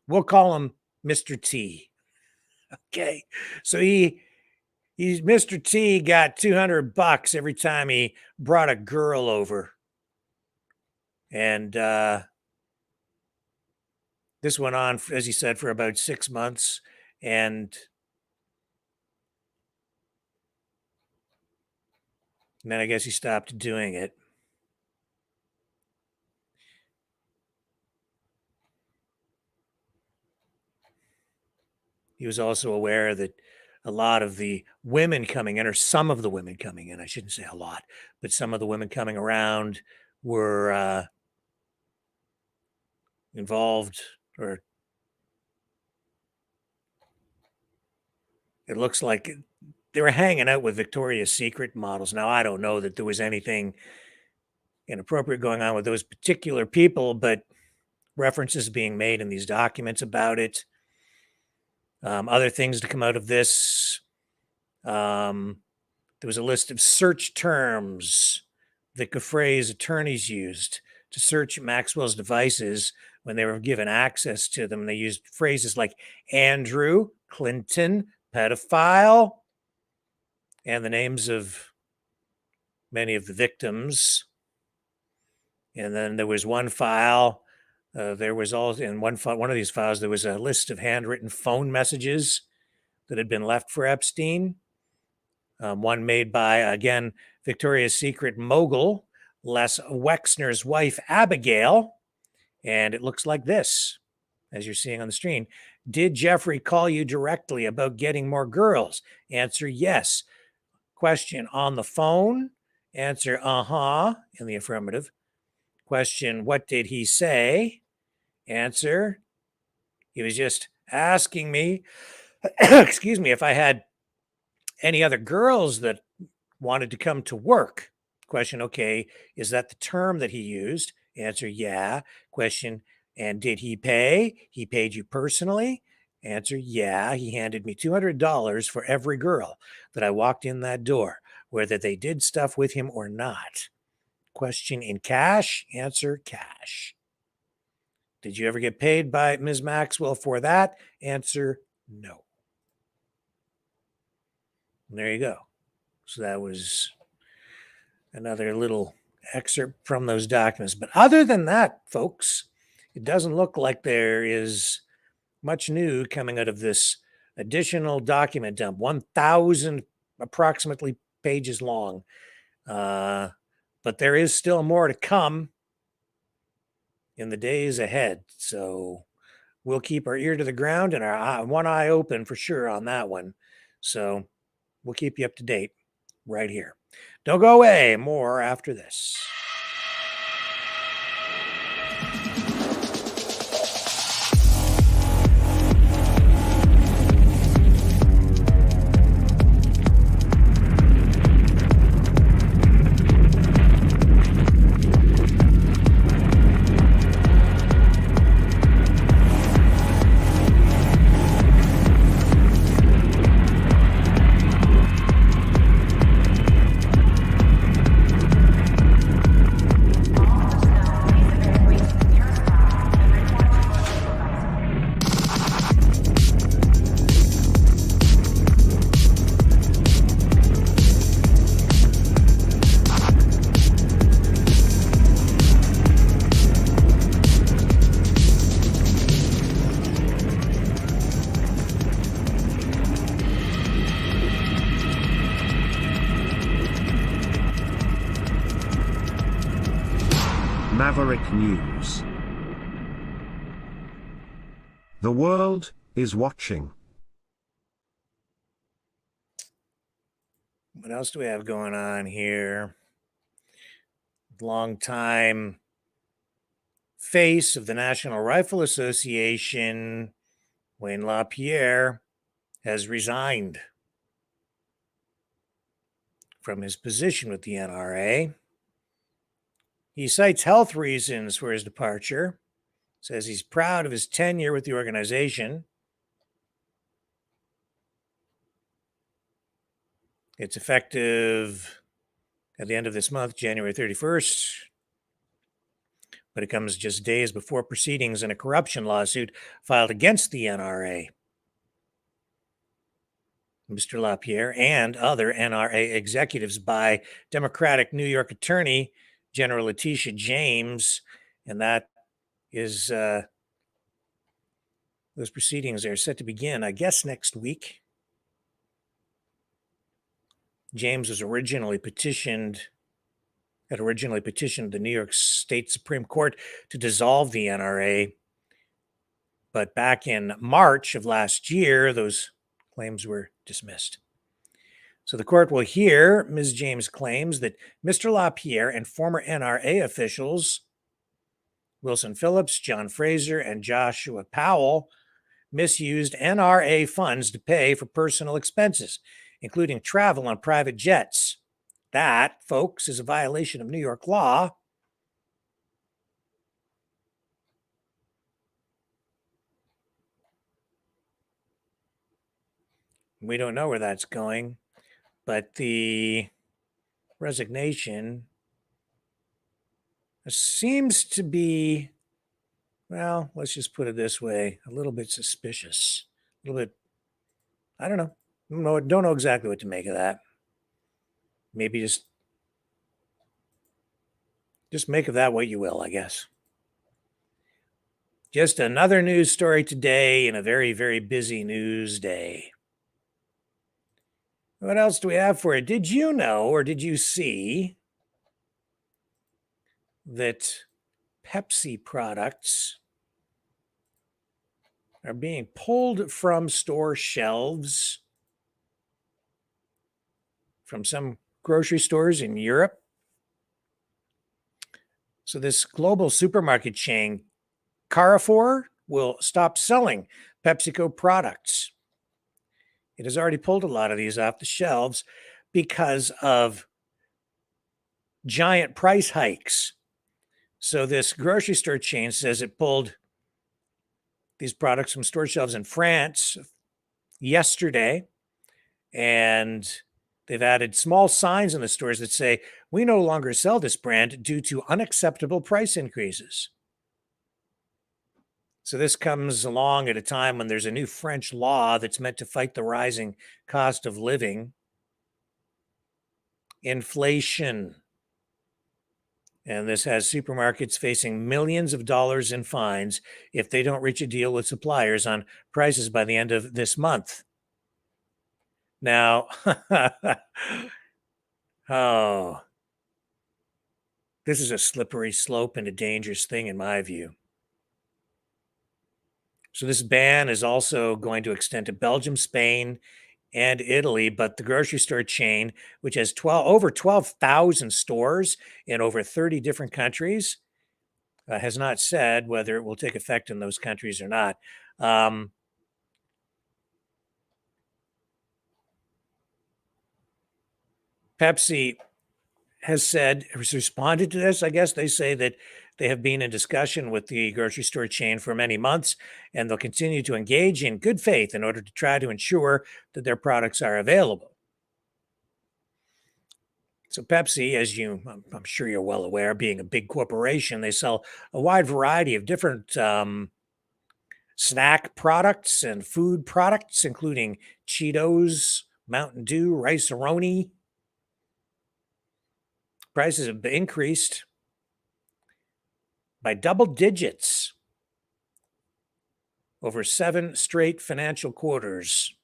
We'll call him Mr. T. Okay, so he's Mr. T got $200 every time he brought a girl over, and this went on, as he said, for about 6 months, and then I guess he stopped doing it. He was also aware that a lot of the women coming in, or some of the women coming in, I shouldn't say a lot, but some of the women coming around were involved, or it looks like they were hanging out with Victoria's Secret models. Now, I don't know that there was anything inappropriate going on with those particular people, but references being made in these documents about it. Other things to come out of this. There was a list of search terms that Giuffre's attorneys used to search Maxwell's devices when they were given access to them. They used phrases like Andrew, Clinton, pedophile, and the names of many of the victims. And then there was one file. There was also in one of these files, there was a list of handwritten phone messages that had been left for Epstein. One made by, again, Victoria's Secret mogul, Les Wexner's wife, Abigail. And it looks like this, as you're seeing on the screen. Did Jeffrey call you directly about getting more girls? Answer, yes. Question, on the phone? Answer, in the affirmative. Question, what did he say? Answer, he was just asking me, excuse me, if I had any other girls that wanted to come to work. Question, okay, is that the term that he used? Answer, yeah. Question, and did he pay? He paid you personally? Answer, yeah. He handed me $200 for every girl that I walked in that door, whether they did stuff with him or not. Question, in cash? Answer, cash. Did you ever get paid by Ms. Maxwell for that? Answer, no. And there you go. So that was another little excerpt from those documents. But other than that, folks, it doesn't look like there is much new coming out of this additional document dump, 1,000 approximately pages long. But there is still more to come in the days ahead. So we'll keep our ear to the ground and our one eye open for sure on that one. So we'll keep you up to date right here. Don't go away. More after this. Maverick News. The world is watching. What else do we have going on here? Long time face of the National Rifle Association, Wayne LaPierre, has resigned from his position with the NRA. He cites health reasons for his departure, says he's proud of his tenure with the organization. It's effective at the end of this month, January 31st, but it comes just days before proceedings in a corruption lawsuit filed against the NRA. Mr. LaPierre and other NRA executives by Democratic New York Attorney General Letitia James, and that is those proceedings are set to begin, I guess, next week. James had originally petitioned the New York State Supreme Court to dissolve the NRA, but back in March of last year, those claims were dismissed. So the court will hear Ms. James' claims that Mr. LaPierre and former NRA officials, Wilson Phillips, John Fraser, and Joshua Powell, misused NRA funds to pay for personal expenses, including travel on private jets. That, folks, is a violation of New York law. We don't know where that's going, but the resignation seems to be, well, let's just put it this way, a little bit suspicious. A little bit, I don't know. Don't know exactly what to make of that. Maybe just make of that what you will, I guess. Just another news story today in a very, very busy news day. What else do we have for you? Did you know or did you see that Pepsi products are being pulled from store shelves from some grocery stores in Europe? So this global supermarket chain, Carrefour, will stop selling PepsiCo products. It has already pulled a lot of these off the shelves because of giant price hikes. So this grocery store chain says it pulled these products from store shelves in France yesterday, and they've added small signs in the stores that say, "We no longer sell this brand due to unacceptable price increases." So this comes along at a time when there's a new French law that's meant to fight the rising cost of living, inflation. And this has supermarkets facing millions of dollars in fines if they don't reach a deal with suppliers on prices by the end of this month. Now, oh, this is a slippery slope and a dangerous thing in my view. So this ban is also going to extend to Belgium, Spain, and Italy, but the grocery store chain, which has over 12,000 stores in over 30 different countries, has not said whether it will take effect in those countries or not. Pepsi has responded to this. I guess they say that they have been in discussion with the grocery store chain for many months, and they'll continue to engage in good faith in order to try to ensure that their products are available. So Pepsi, as I'm sure you're well aware, being a big corporation, they sell a wide variety of different snack products and food products, including Cheetos, Mountain Dew, Rice-A-Roni. Prices have increased by double digits over 7 straight financial quarters.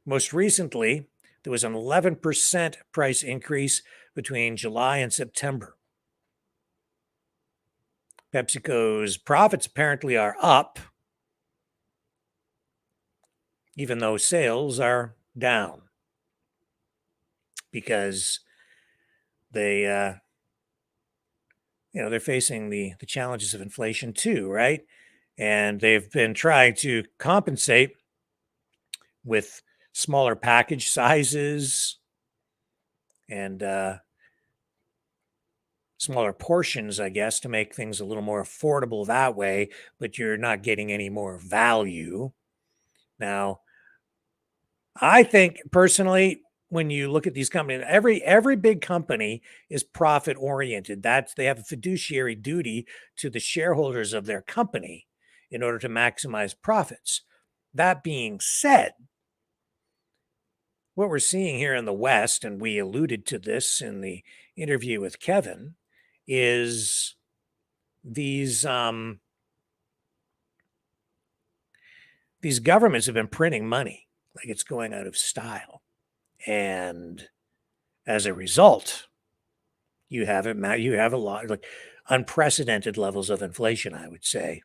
Most recently, there was an 11% price increase between July and September. PepsiCo's profits apparently are up. even though sales are down because they, they're facing the challenges of inflation too, right? And they've been trying to compensate with smaller package sizes and smaller portions, I guess, to make things a little more affordable that way, but you're not getting any more value. Now, I think personally, when you look at these companies, every big company is profit oriented. They have a fiduciary duty to the shareholders of their company in order to maximize profits. That being said, what we're seeing here in the West, and we alluded to this in the interview with Kevin, is these governments have been printing money like it's going out of style. And as a result, you have a lot, like unprecedented levels of inflation, I would say.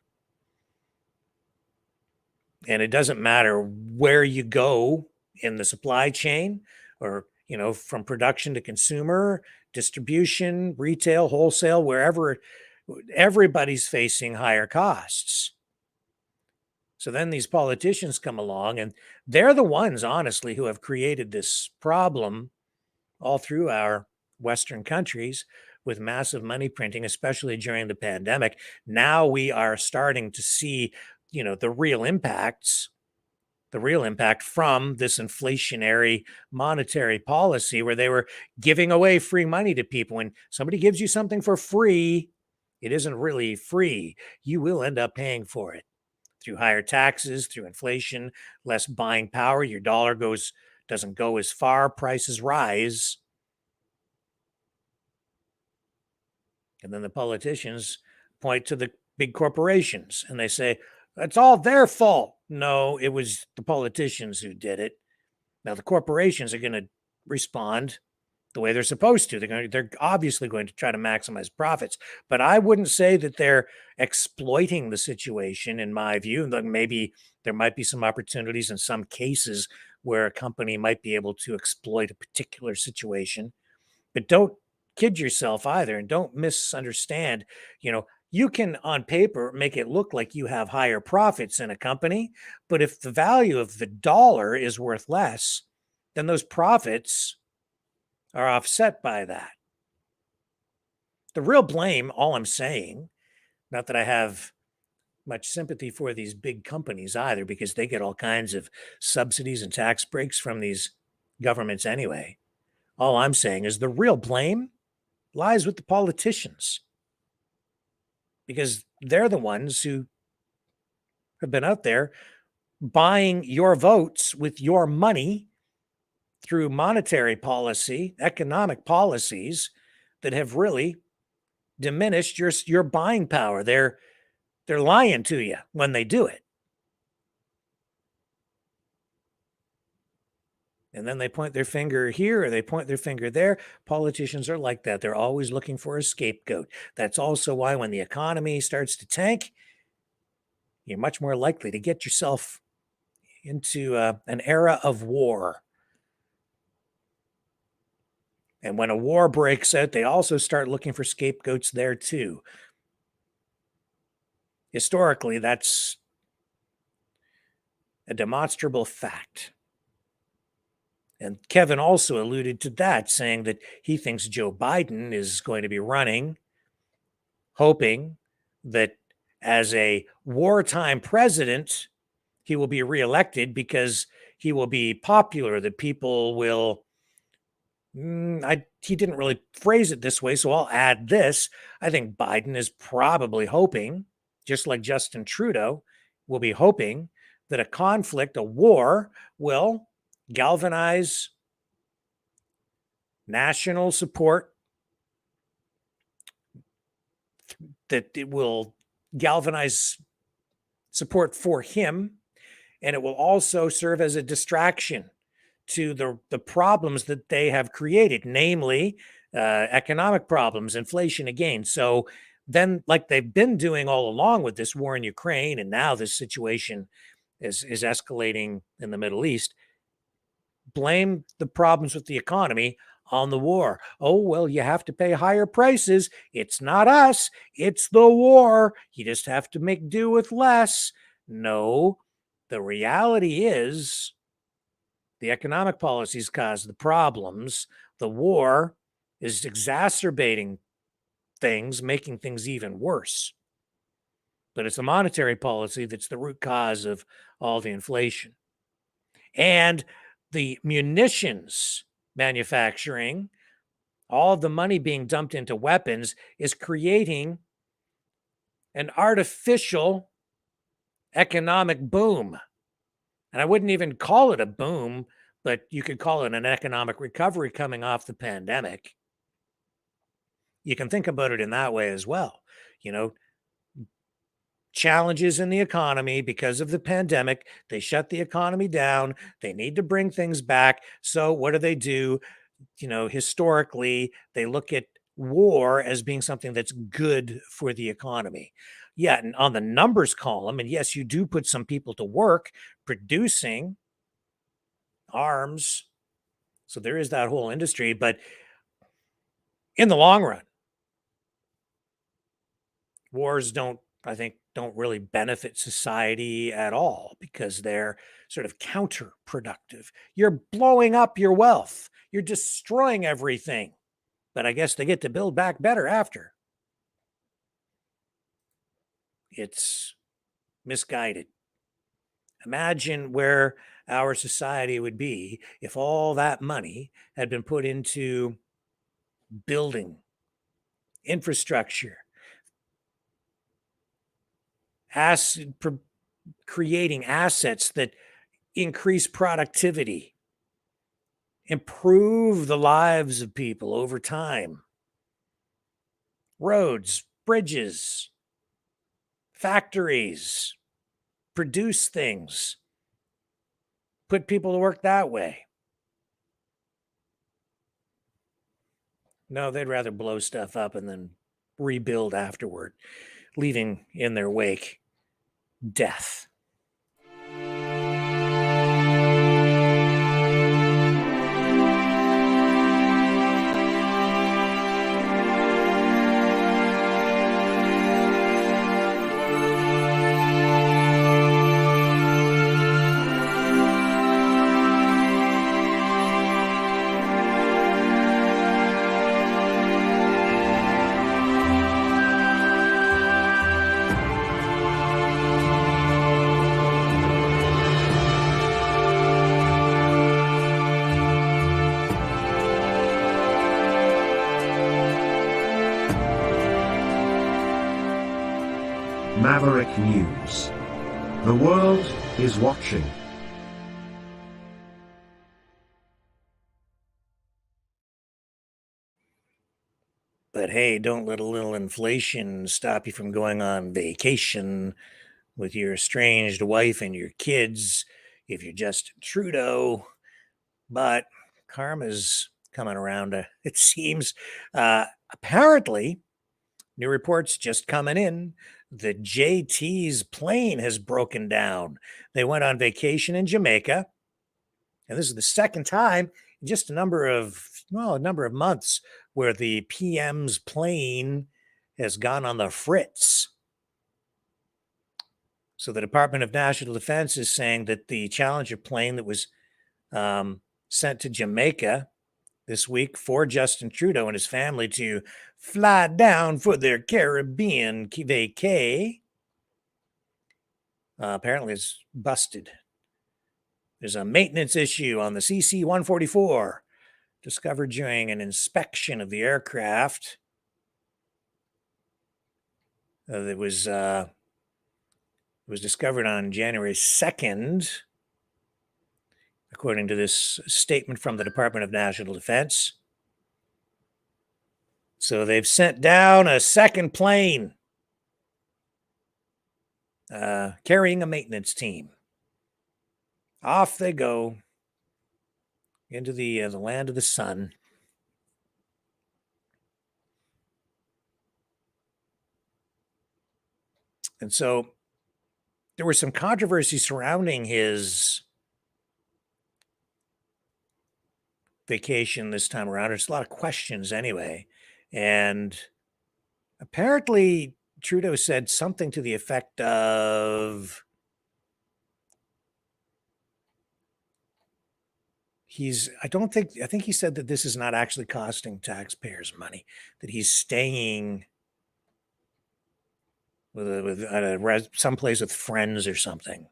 And it doesn't matter where you go in the supply chain or, from production to consumer, distribution, retail, wholesale, wherever, everybody's facing higher costs. So then these politicians come along and they're the ones, honestly, who have created this problem all through our Western countries with massive money printing, especially during the pandemic. Now we are starting to see, the real impact from this inflationary monetary policy where they were giving away free money to people. When somebody gives you something for free, it isn't really free. You will end up paying for it through higher taxes, through inflation, less buying power. Your dollar doesn't go as far, prices rise. And then the politicians point to the big corporations and they say, it's all their fault. No, it was the politicians who did it. Now the corporations are going to respond the way they're supposed to. They're obviously going to try to maximize profits, but I wouldn't say that they're exploiting the situation in my view. Maybe there might be some opportunities in some cases where a company might be able to exploit a particular situation, but don't kid yourself either and don't misunderstand. You can on paper make it look like you have higher profits in a company, but if the value of the dollar is worth less, then those profits are offset by that. The real blame, all I'm saying, not that I have much sympathy for these big companies either, because they get all kinds of subsidies and tax breaks from these governments anyway. All I'm saying is the real blame lies with the politicians, because they're the ones who have been out there buying your votes with your money through monetary policy, economic policies that have really diminished your buying power. They're lying to you when they do it. And then they point their finger here or they point their finger there. Politicians are like that. They're always looking for a scapegoat. That's also why when the economy starts to tank, you're much more likely to get yourself into an era of war. And when a war breaks out, they also start looking for scapegoats there too. Historically, that's a demonstrable fact. And Kevin also alluded to that, saying that he thinks Joe Biden is going to be running, hoping that as a wartime president, he will be reelected because he will be popular, that people will. He didn't really phrase it this way, so I'll add this. I think Biden is probably hoping, just like Justin Trudeau will be hoping, that a conflict, a war, will galvanize national support, that it will galvanize support for him, and it will also serve as a distraction to the problems that they have created, namely economic problems, inflation again. So then, like they've been doing all along with this war in Ukraine and now this situation is escalating in the Middle East, blame the problems with the economy on the war. Oh, well, you have to pay higher prices. It's not us, it's the war. You just have to make do with less. No, the reality is the economic policies cause the problems. The war is exacerbating things, making things even worse. But it's the monetary policy that's the root cause of all the inflation. And the munitions manufacturing, all of the money being dumped into weapons, is creating an artificial economic boom. And I wouldn't even call it a boom, but you could call it an economic recovery coming off the pandemic. You can think about it in that way as well. You know, challenges in the economy because of the pandemic. They shut the economy down. They need to bring things back. So what do? Historically, they look at war as being something that's good for the economy. Yeah, and on the numbers column, and yes, you do put some people to work producing arms. So there is that whole industry. But in the long run, wars don't really benefit society at all because they're sort of counterproductive. You're blowing up your wealth, you're destroying everything, but I guess they get to build back better after. It's misguided. Imagine where our society would be if all that money had been put into building infrastructure, creating assets that increase productivity, improve the lives of people over time. Roads, bridges, factories, produce things, put people to work that way. No, they'd rather blow stuff up and then rebuild afterward, leaving in their wake death. Maverick News. The world is watching. But hey, don't let a little inflation stop you from going on vacation with your estranged wife and your kids if you're Justin Trudeau. But karma's coming around, it seems. Apparently, new reports just coming in. The JT's plane has broken down. They went on vacation in Jamaica, and this is the second time in just a number of months where the PM's plane has gone on the fritz. So the Department of National Defense is saying that the Challenger plane that was sent to Jamaica this week for Justin Trudeau and his family to fly down for their Caribbean vacay apparently is busted. There's a maintenance issue on the CC-144 discovered during an inspection of the aircraft. It was discovered on January 2nd, according to this statement from the Department of National Defense. So they've sent down a second plane carrying a maintenance team. Off they go into the land of the sun. And so there was some controversy surrounding his vacation this time around. There's a lot of questions anyway. And apparently, Trudeau said something to the effect of I think he said that this is not actually costing taxpayers money, that he's staying with someplace with friends or something.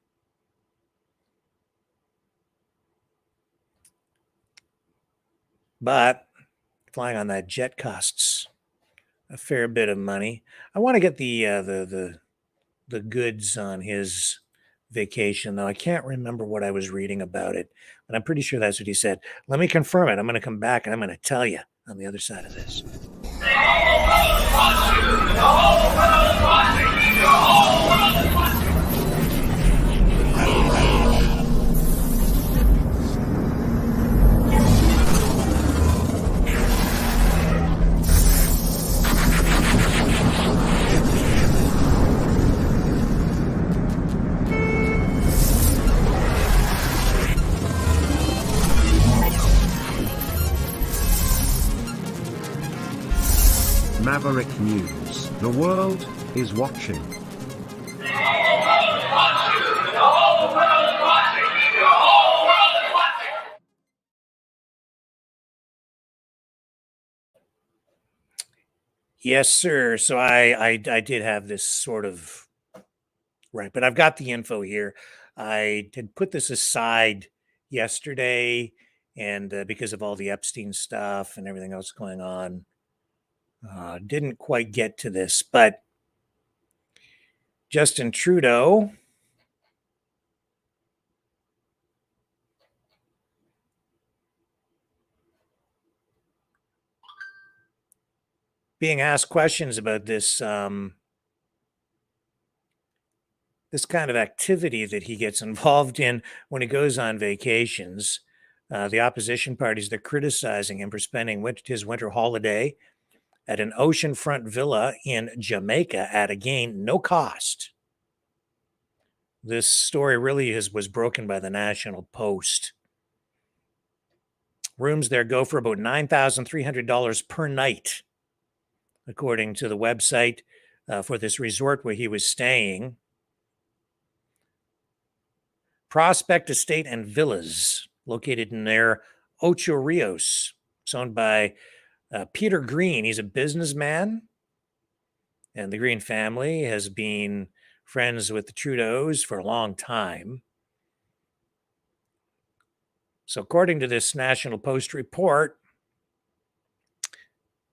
But flying on that jet costs a fair bit of money. I want to get the goods on his vacation, though. I can't remember what I was reading about it, but I'm pretty sure that's what he said. Let me confirm it. I'm going to come back and I'm going to tell you on the other side of this. Maverick News. The world is watching. Yes, sir. So I did have this sort of right, but I've got the info here. I had put this aside yesterday, and because of all the Epstein stuff and everything else going on, didn't quite get to this. But Justin Trudeau being asked questions about this this kind of activity that he gets involved in when he goes on vacations. The opposition parties, they're criticizing him for spending his winter holiday at an oceanfront villa in Jamaica at, again, no cost. This story really was broken by the National Post. Rooms there go for about $9,300 per night, according to the website for this resort where he was staying. Prospect Estate and Villas, located near Ocho Rios. It's owned by Peter Green. He's a businessman, and the Green family has been friends with the Trudeaus for a long time. So according to this National Post report,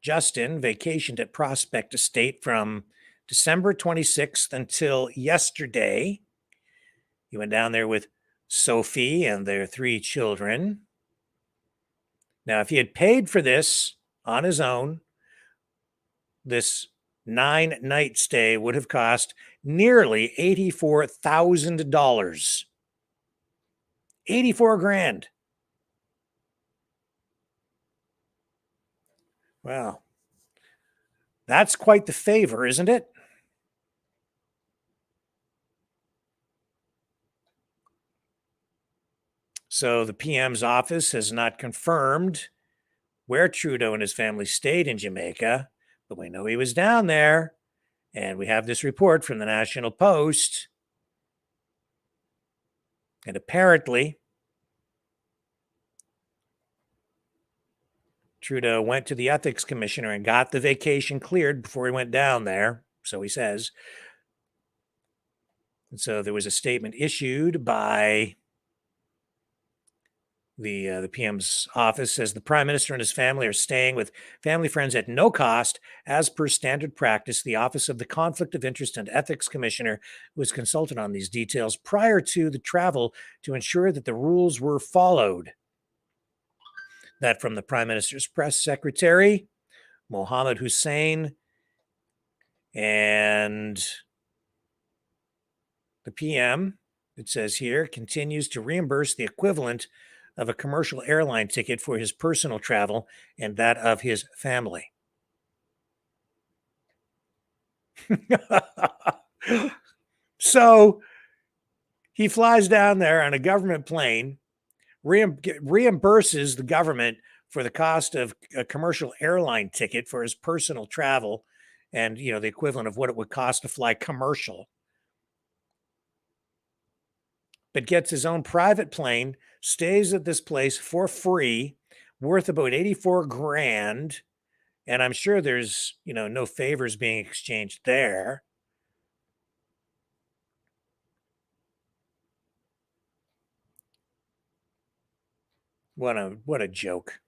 Justin vacationed at Prospect Estate from December 26th until yesterday. He went down there with Sophie and their 3 children. Now, if he had paid for this on his own, this 9-night stay would have cost nearly $84,000. 84 grand. Well, that's quite the favor, isn't it? So the PM's office has not confirmed where Trudeau and his family stayed in Jamaica, but we know he was down there. And we have this report from the National Post. And apparently, Trudeau went to the ethics commissioner and got the vacation cleared before he went down there, so he says. And so there was a statement issued by the PM's office. Says the Prime Minister and his family are staying with family friends at no cost. As per standard practice, the Office of the Conflict of Interest and Ethics Commissioner was consulted on these details prior to the travel to ensure that the rules were followed. That from the Prime Minister's press secretary, Mohammed Hussein, and the PM, it says here, continues to reimburse the equivalent of a commercial airline ticket for his personal travel and that of his family. So He flies down there on a government plane, reimburses the government for the cost of a commercial airline ticket for his personal travel, and the equivalent of what it would cost to fly commercial, but gets his own private plane, stays at this place for free, worth about 84 grand. And I'm sure there's, no favors being exchanged there. What a joke.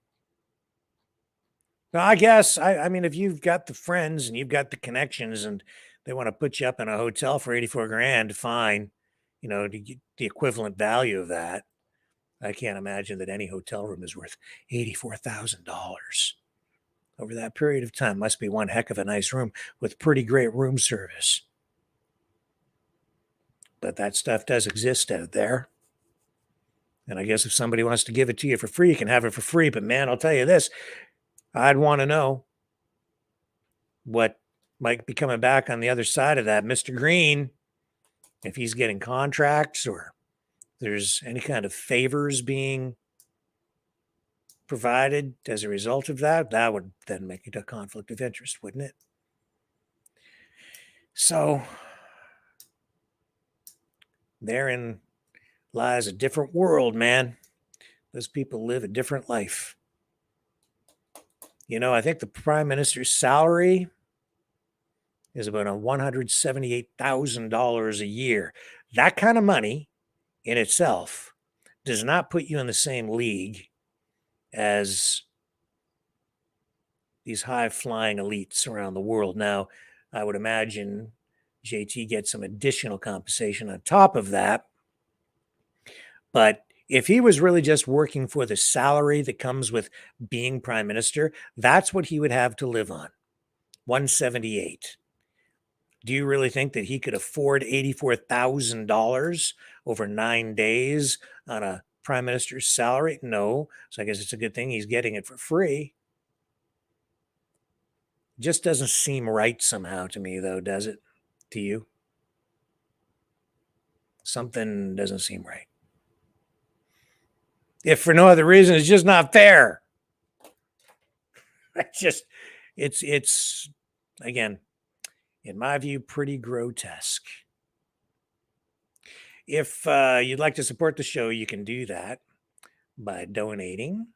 Now, I guess, I mean, if you've got the friends and you've got the connections and they want to put you up in a hotel for 84 grand, fine. To get the equivalent value of that. I can't imagine that any hotel room is worth $84,000 over that period of time. Must be one heck of a nice room with pretty great room service. But that stuff does exist out there. And I guess if somebody wants to give it to you for free, you can have it for free. But man, I'll tell you this, I'd want to know what might be coming back on the other side of that. Mr. Green, if he's getting contracts or there's any kind of favors being provided as a result of that, that would then make it a conflict of interest, wouldn't it? So therein lies a different world, man. Those people live a different life. I think the prime minister's salary is about $178,000 a year. That kind of money in itself does not put you in the same league as these high-flying elites around the world. Now, I would imagine JT gets some additional compensation on top of that. But if he was really just working for the salary that comes with being prime minister, that's what he would have to live on, $178,000. Do you really think that he could afford $84,000 over 9 days on a prime minister's salary? No. So I guess it's a good thing he's getting it for free. Just doesn't seem right somehow to me, though, does it? To you? Something doesn't seem right. If for no other reason, it's just not fair. It's again, in my view, pretty grotesque. If you'd like to support the show, you can do that by donating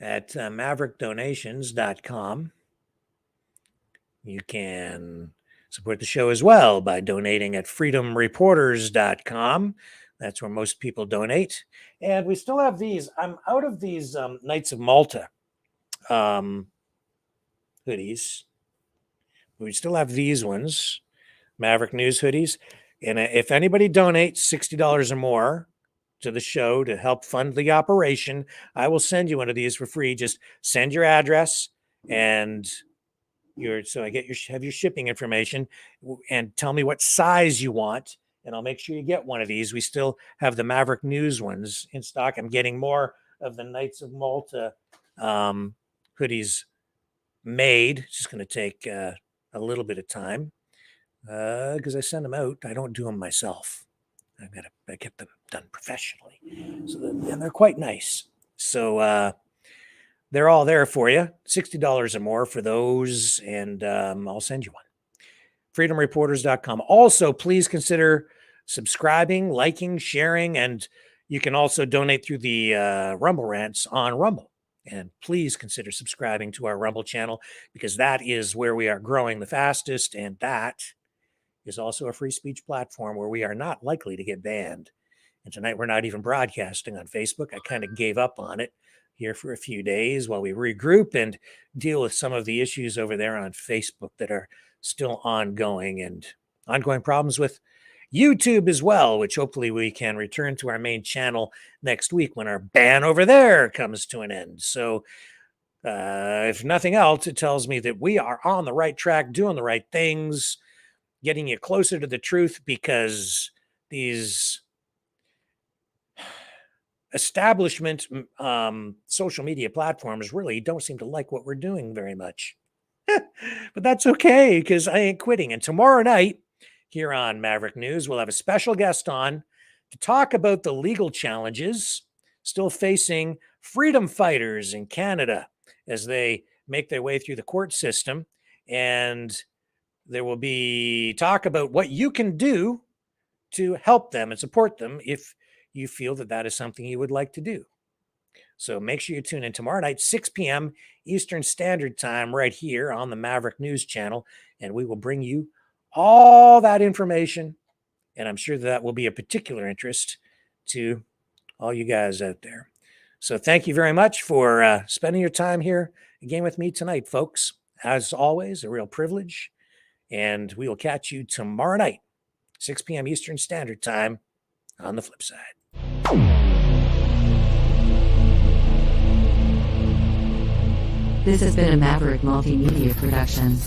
at maverickdonations.com. You can support the show as well by donating at freedomreporters.com. That's where most people donate. And we still have these. I'm out of these Knights of Malta hoodies. We still have these ones, Maverick News hoodies. And if anybody donates $60 or more to the show to help fund the operation, I will send you one of these for free. Just send your address and so I have your shipping information, and tell me what size you want, and I'll make sure you get one of these. We still have the Maverick News ones in stock. I'm getting more of the Knights of Malta hoodies made. It's just going to take a little bit of time because I send them out. I don't do them myself. I get them done professionally, and they're quite nice. So they're all there for you, $60 or more for those, and I'll send you one. freedomreporters.com. Also, please consider subscribing, liking, sharing, and you can also donate through the Rumble Rants on Rumble. And please consider subscribing to our Rumble channel, because that is where we are growing the fastest, and that is also a free speech platform where we are not likely to get banned. And tonight we're not even broadcasting on Facebook. I kind of gave up on it here for a few days while we regroup and deal with some of the issues over there on Facebook that are still ongoing, and ongoing problems with YouTube as well, which hopefully we can return to our main channel next week when our ban over there comes to an end. So if nothing else, it tells me that we are on the right track, doing the right things, getting you closer to the truth, because these establishment social media platforms really don't seem to like what we're doing very much. But that's okay, because I ain't quitting. And tomorrow night, here on Maverick News. We'll have a special guest on to talk about the legal challenges still facing freedom fighters in Canada as they make their way through the court system. And there will be talk about what you can do to help them and support them if you feel that that is something you would like to do. So make sure you tune in tomorrow night, 6 p.m. Eastern Standard Time, right here on the Maverick News Channel. And we will bring you all that information. And I'm sure that will be of particular interest to all you guys out there. So thank you very much for spending your time here again with me tonight, folks. As always, a real privilege. And we will catch you tomorrow night, 6 p.m. Eastern Standard Time on the flip side. This has been a Maverick Multimedia production.